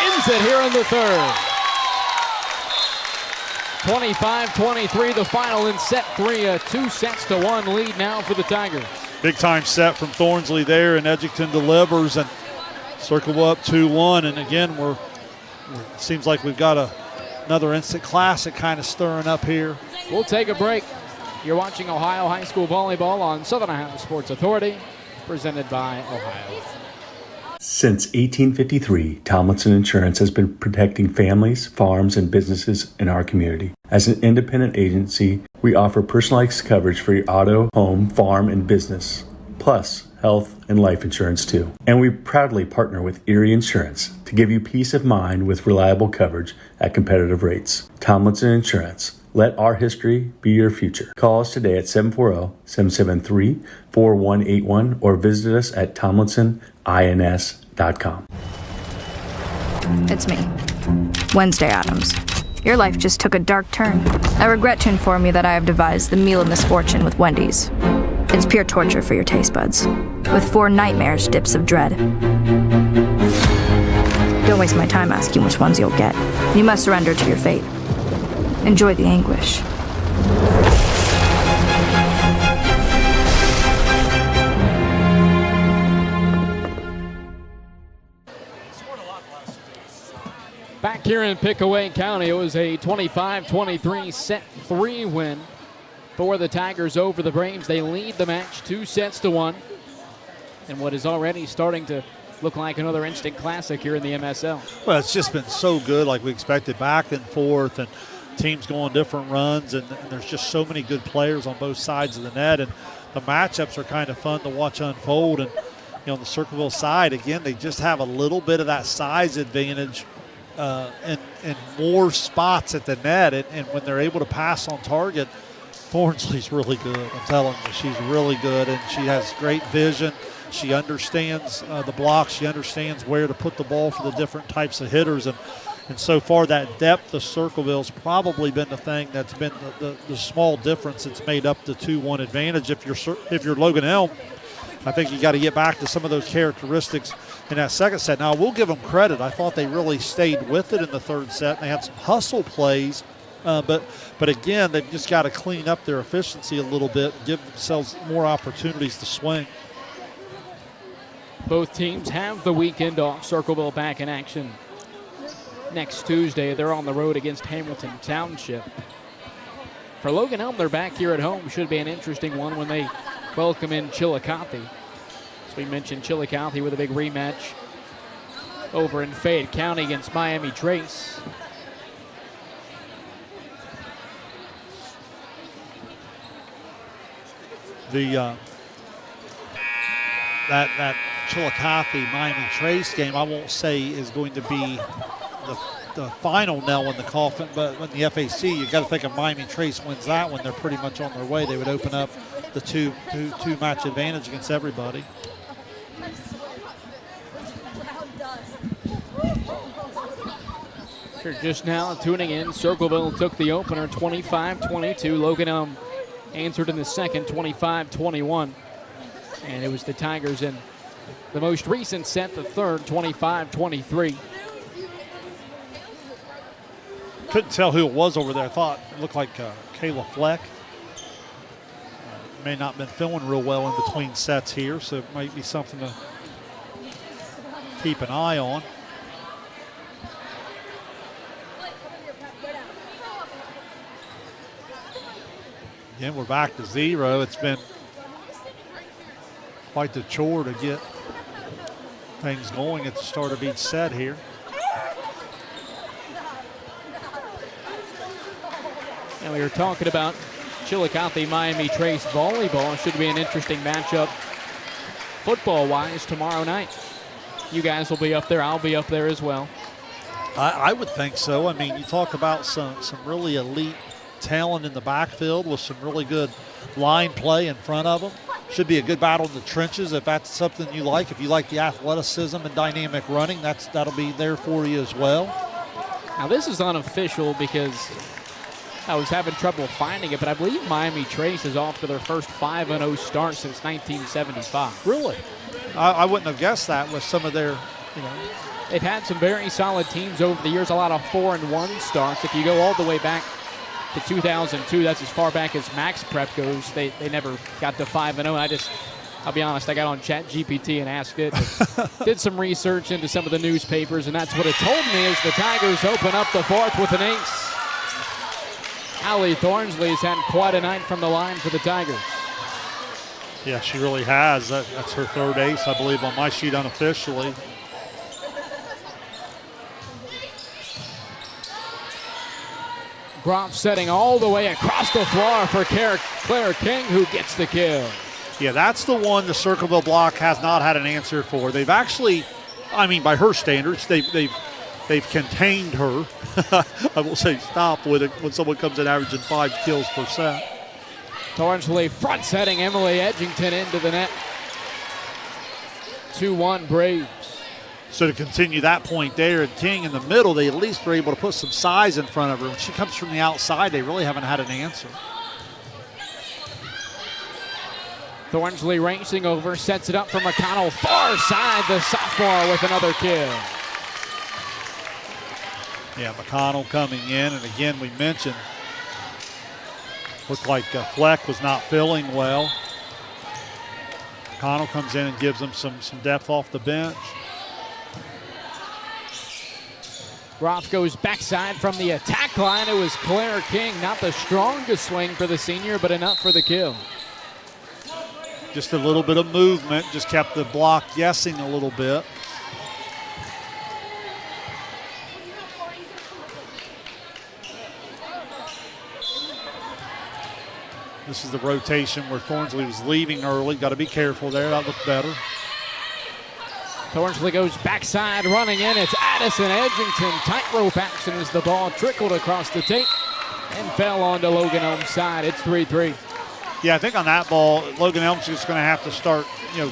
ends it here in the third. 25-23, the final in set 3, a 2-1 lead now for the Tigers. Big time set from Thornsley there, and Edgington delivers, and Circleville up 2-1, and again, it seems like we've got another instant classic kind of stirring up here. We'll take a break. You're watching Ohio High School Volleyball on Southern Ohio Sports Authority, presented by Ohio. Since 1853, Tomlinson Insurance has been protecting families, farms, and businesses in our community. As an independent agency, we offer personalized coverage for your auto, home, farm, and business, plus health and life insurance too. And we proudly partner with Erie Insurance to give you peace of mind with reliable coverage at competitive rates. Tomlinson Insurance. Let our history be your future. Call us today at 740-773-4181 or visit us at tomlinsonins.com. It's me, Wednesday Addams. Your life just took a dark turn. I regret to inform you that I have devised the meal of misfortune with Wendy's. It's pure torture for your taste buds, with 4 nightmarish dips of dread. Don't waste my time asking which ones you'll get. You must surrender to your fate. Enjoy the anguish. Back here in Pickaway County, it was a 25-23 set 3 win for the Tigers over the Braves. They lead the match 2-1 in what is already starting to look like another instant classic here in the MSL. Well, it's just been so good, like we expected, back and forth, and teams going different runs, and there's just so many good players on both sides of the net, and the matchups are kind of fun to watch unfold. And on the Circleville side, again, they just have a little bit of that size advantage and more spots at the net, and when they're able to pass on target, Thornsley's really good. I'm telling you, she's really good, and she has great vision. She understands the blocks. She understands where to put the ball for the different types of hitters, and so far that depth of Circleville's probably been the thing that's been the small difference that's made up the 2-1 advantage. If you're Logan Elm, I think you got to get back to some of those characteristics in that second set. Now, we'll give them credit. I thought they really stayed with it in the third set. They had some hustle plays, but again, they've just got to clean up their efficiency a little bit and give themselves more opportunities to swing. Both teams have the weekend off. Circleville back in action next Tuesday. They're on the road against Hamilton Township. For Logan Elm, they're back here at home. Should be an interesting one when they welcome in Chillicothe. As we mentioned, Chillicothe with a big rematch over in Fayette County against Miami Trace. That Chillicothe Miami Trace game, I won't say is going to be the final nail in the coffin, but when the FAC, you got to think if Miami Trace wins that one, they're pretty much on their way. They would open up the two match advantage against everybody. If you're just now tuning in, Circleville took the opener 25-22. Logan Elm answered in the second 25-21. And it was the Tigers in the most recent set, the third, 25-23. Couldn't tell who it was over there. I thought it looked like Kayla Fleck. May not have been feeling real well in between sets here, so it might be something to keep an eye on. Again, we're back to 0. It's been quite the chore to get things going at the start of each set here. And we were talking about Chillicothe Miami Trace volleyball. It should be an interesting matchup football-wise tomorrow night. You guys will be up there. I'll be up there as well. I would think so. I mean, you talk about some really elite talent in the backfield with some really good line play in front of them. Should be a good battle in the trenches if that's something you like. If you like the athleticism and dynamic running, that'll be there for you as well. Now, this is unofficial because I was having trouble finding it, but I believe Miami Trace is off to their first 5-0 start since 1975. Really? I wouldn't have guessed that with some of their, They've had some very solid teams over the years, a lot of 4-1 starts. If you go all the way back to 2002, that's as far back as Max Prep goes. They never got to 5-0. I'll be honest, I got on ChatGPT and asked it. Did some research into some of the newspapers, and that's what it told me is the Tigers open up the fourth with an ace. Allie Thornsley has had quite a night from the line for the Tigers. Yeah, she really has. That's her third ace, I believe, on my sheet unofficially. Groff setting all the way across the floor for Claire King, who gets the kill. Yeah, that's the one the Circleville block has not had an answer for. They've actually, by her standards, they've contained her. I will say stop with it when someone comes in averaging 5 kills per set. Thornsley front setting Emily Edgington into the net. 2-1 Braves. So to continue that point there, and King in the middle, they at least were able to put some size in front of her. When she comes from the outside, they really haven't had an answer. Thornsley racing over, sets it up for McConnell. Far side, the sophomore with another kill. Yeah, McConnell coming in, and again, we mentioned, looked like Fleck was not feeling well. McConnell comes in and gives them some depth off the bench. Groff goes backside from the attack line. It was Claire King. Not the strongest swing for the senior, but enough for the kill. Just a little bit of movement, just kept the block guessing a little bit. This is the rotation where Thornsley was leaving early. Got to be careful there. That looked better. Thornsley goes backside, running in. It's Addison Edgington. Tightrope action as the ball trickled across the tape and fell onto Logan Elm's side. It's 3-3. Yeah, I think on that ball, Logan Elm's just going to have to start,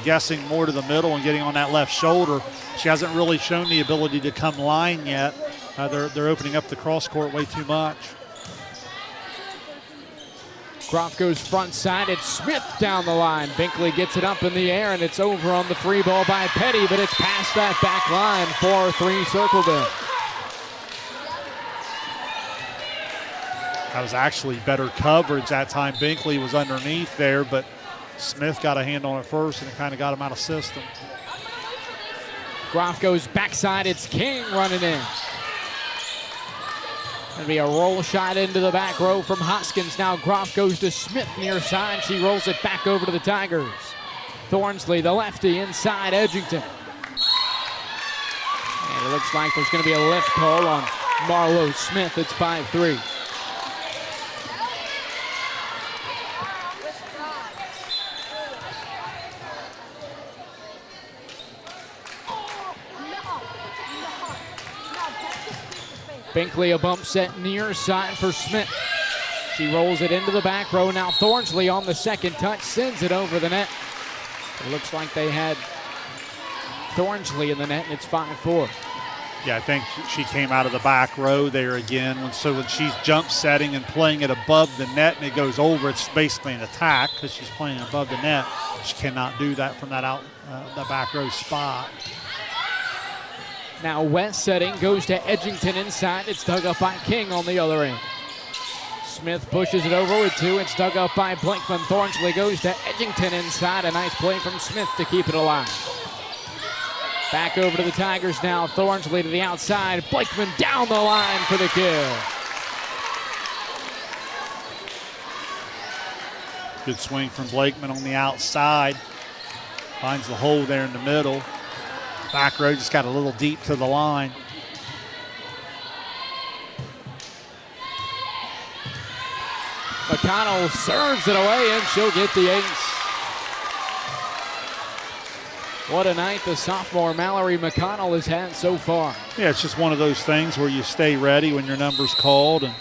guessing more to the middle and getting on that left shoulder. She hasn't really shown the ability to come line yet. They're opening up the cross court way too much. Groff goes front side. It's Smith down the line. Binkley gets it up in the air, and it's over on the free ball by Petty, but it's past that back line. 4-3 Circleville. That was actually better coverage that time. Binkley was underneath there, but Smith got a hand on it first, and it kind of got him out of system. Groff goes backside. It's King running in. Going to be a roll shot into the back row from Hoskins. Now Groff goes to Smith near side. She rolls it back over to the Tigers. Thornsley, the lefty, inside Edgington. And it looks like there's going to be a lift call on Marlo Smith. It's 5-3. Binkley a bump set near side for Smith. She rolls it into the back row. Now Thornsley on the second touch sends it over the net. It looks like they had Thornsley in the net, and it's 5-4. Yeah, I think she came out of the back row there again. So when she's jump setting and playing it above the net and it goes over, it's basically an attack because she's playing above the net. She cannot do that from that back row spot. Now West setting, goes to Edgington inside. It's dug up by King on the other end. Smith pushes it over with two. It's dug up by Blankman. Thornsley goes to Edgington inside. A nice play from Smith to keep it alive. Back over to the Tigers now. Thornsley to the outside. Blankman down the line for the kill. Good swing from Blakeman on the outside. Finds the hole there in the middle. Back row just got a little deep to the line. McConnell serves it away, and she'll get the ace. What a night the sophomore Mallory McConnell has had so far. Yeah, it's just one of those things where you stay ready when your number's called. And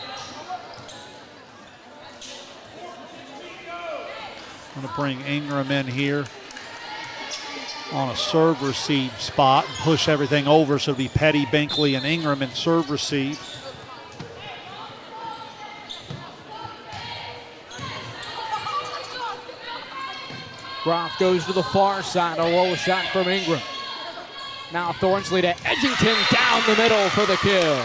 I'm going to bring Ingram in here on a serve receive spot and push everything over, so it'll be Petty, Binkley, and Ingram in serve receive. Groff goes to the far side, a roll shot from Ingram. Now Thornsley to Edgington down the middle for the kill.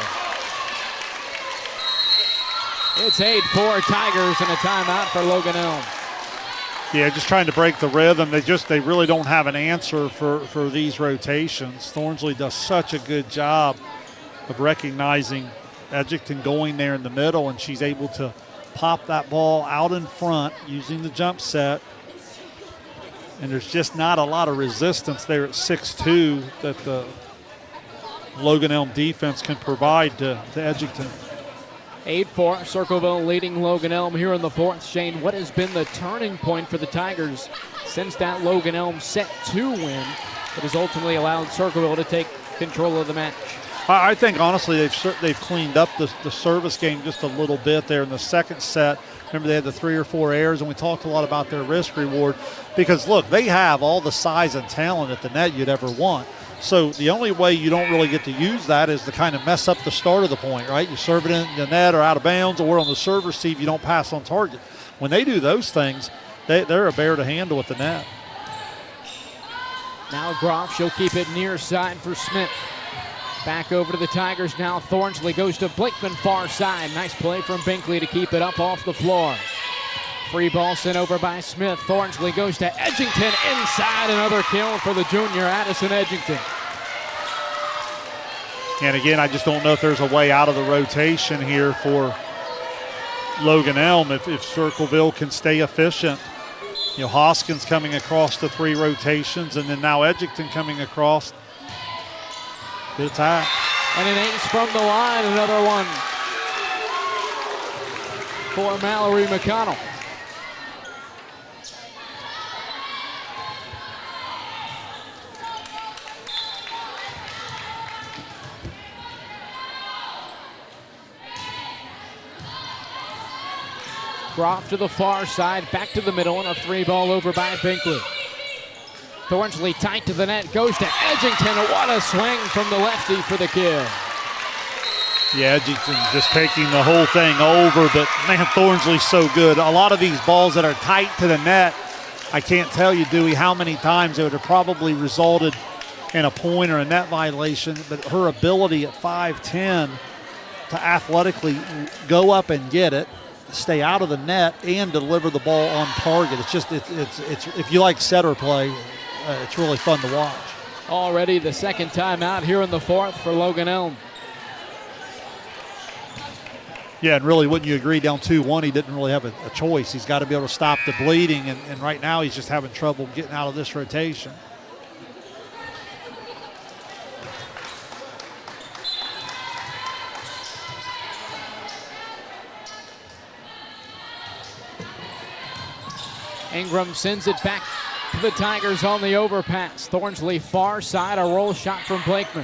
It's 8-4 Tigers and a timeout for Logan Elm. Yeah, just trying to break the rhythm. They really don't have an answer for these rotations. Thornsley does such a good job of recognizing Edgington going there in the middle, and she's able to pop that ball out in front using the jump set. And there's just not a lot of resistance there at 6'2" that the Logan Elm defense can provide to Edgington. 8-4, Circleville leading Logan Elm here in the fourth. Shane, what has been the turning point for the Tigers since that Logan Elm set 2 win that has ultimately allowed Circleville to take control of the match? I think, honestly, they've cleaned up the service game just a little bit there in the second set. Remember, they had the 3 or 4 errors, and we talked a lot about their risk reward because, look, they have all the size and talent at the net you'd ever want. So the only way you don't really get to use that is to kind of mess up the start of the point, right? You serve it in the net or out of bounds, or on the serve receive, you don't pass on target. When they do those things, they're a bear to handle at the net. Now Groff, she'll keep it near side for Smith. Back over to the Tigers now. Thornsley goes to Blakeman far side. Nice play from Binkley to keep it up off the floor. Free ball sent over by Smith. Thornsley goes to Edgington inside. Another kill for the junior, Addison Edgington. And again, I just don't know if there's a way out of the rotation here for Logan Elm if Circleville can stay efficient. You know, Hoskins coming across the 3 rotations, and then now Edgington coming across. Good attack. And an ace from the line, another one for Mallory McConnell. Croft to the far side, back to the middle, and a 3-ball over by Binkley. Thornsley tight to the net, goes to Edgington. What a swing from the lefty for the kill. Yeah, Edgington just taking the whole thing over, but man, Thornsley's so good. A lot of these balls that are tight to the net, I can't tell you, Dewey, how many times it would have probably resulted in a point or a net violation, but her ability at 5'10" to athletically go up and get it, stay out of the net, and deliver the ball on target. It's just, it's if you like setter play, it's really fun to watch. Already the second time out here in the 4th for Logan Elm. Yeah, and really, wouldn't you agree, down 2-1, he didn't really have a choice. He's got to be able to stop the bleeding, and right now he's just having trouble getting out of this rotation. Ingram sends it back to the Tigers on the overpass. Thornsley far side, a roll shot from Blakeman.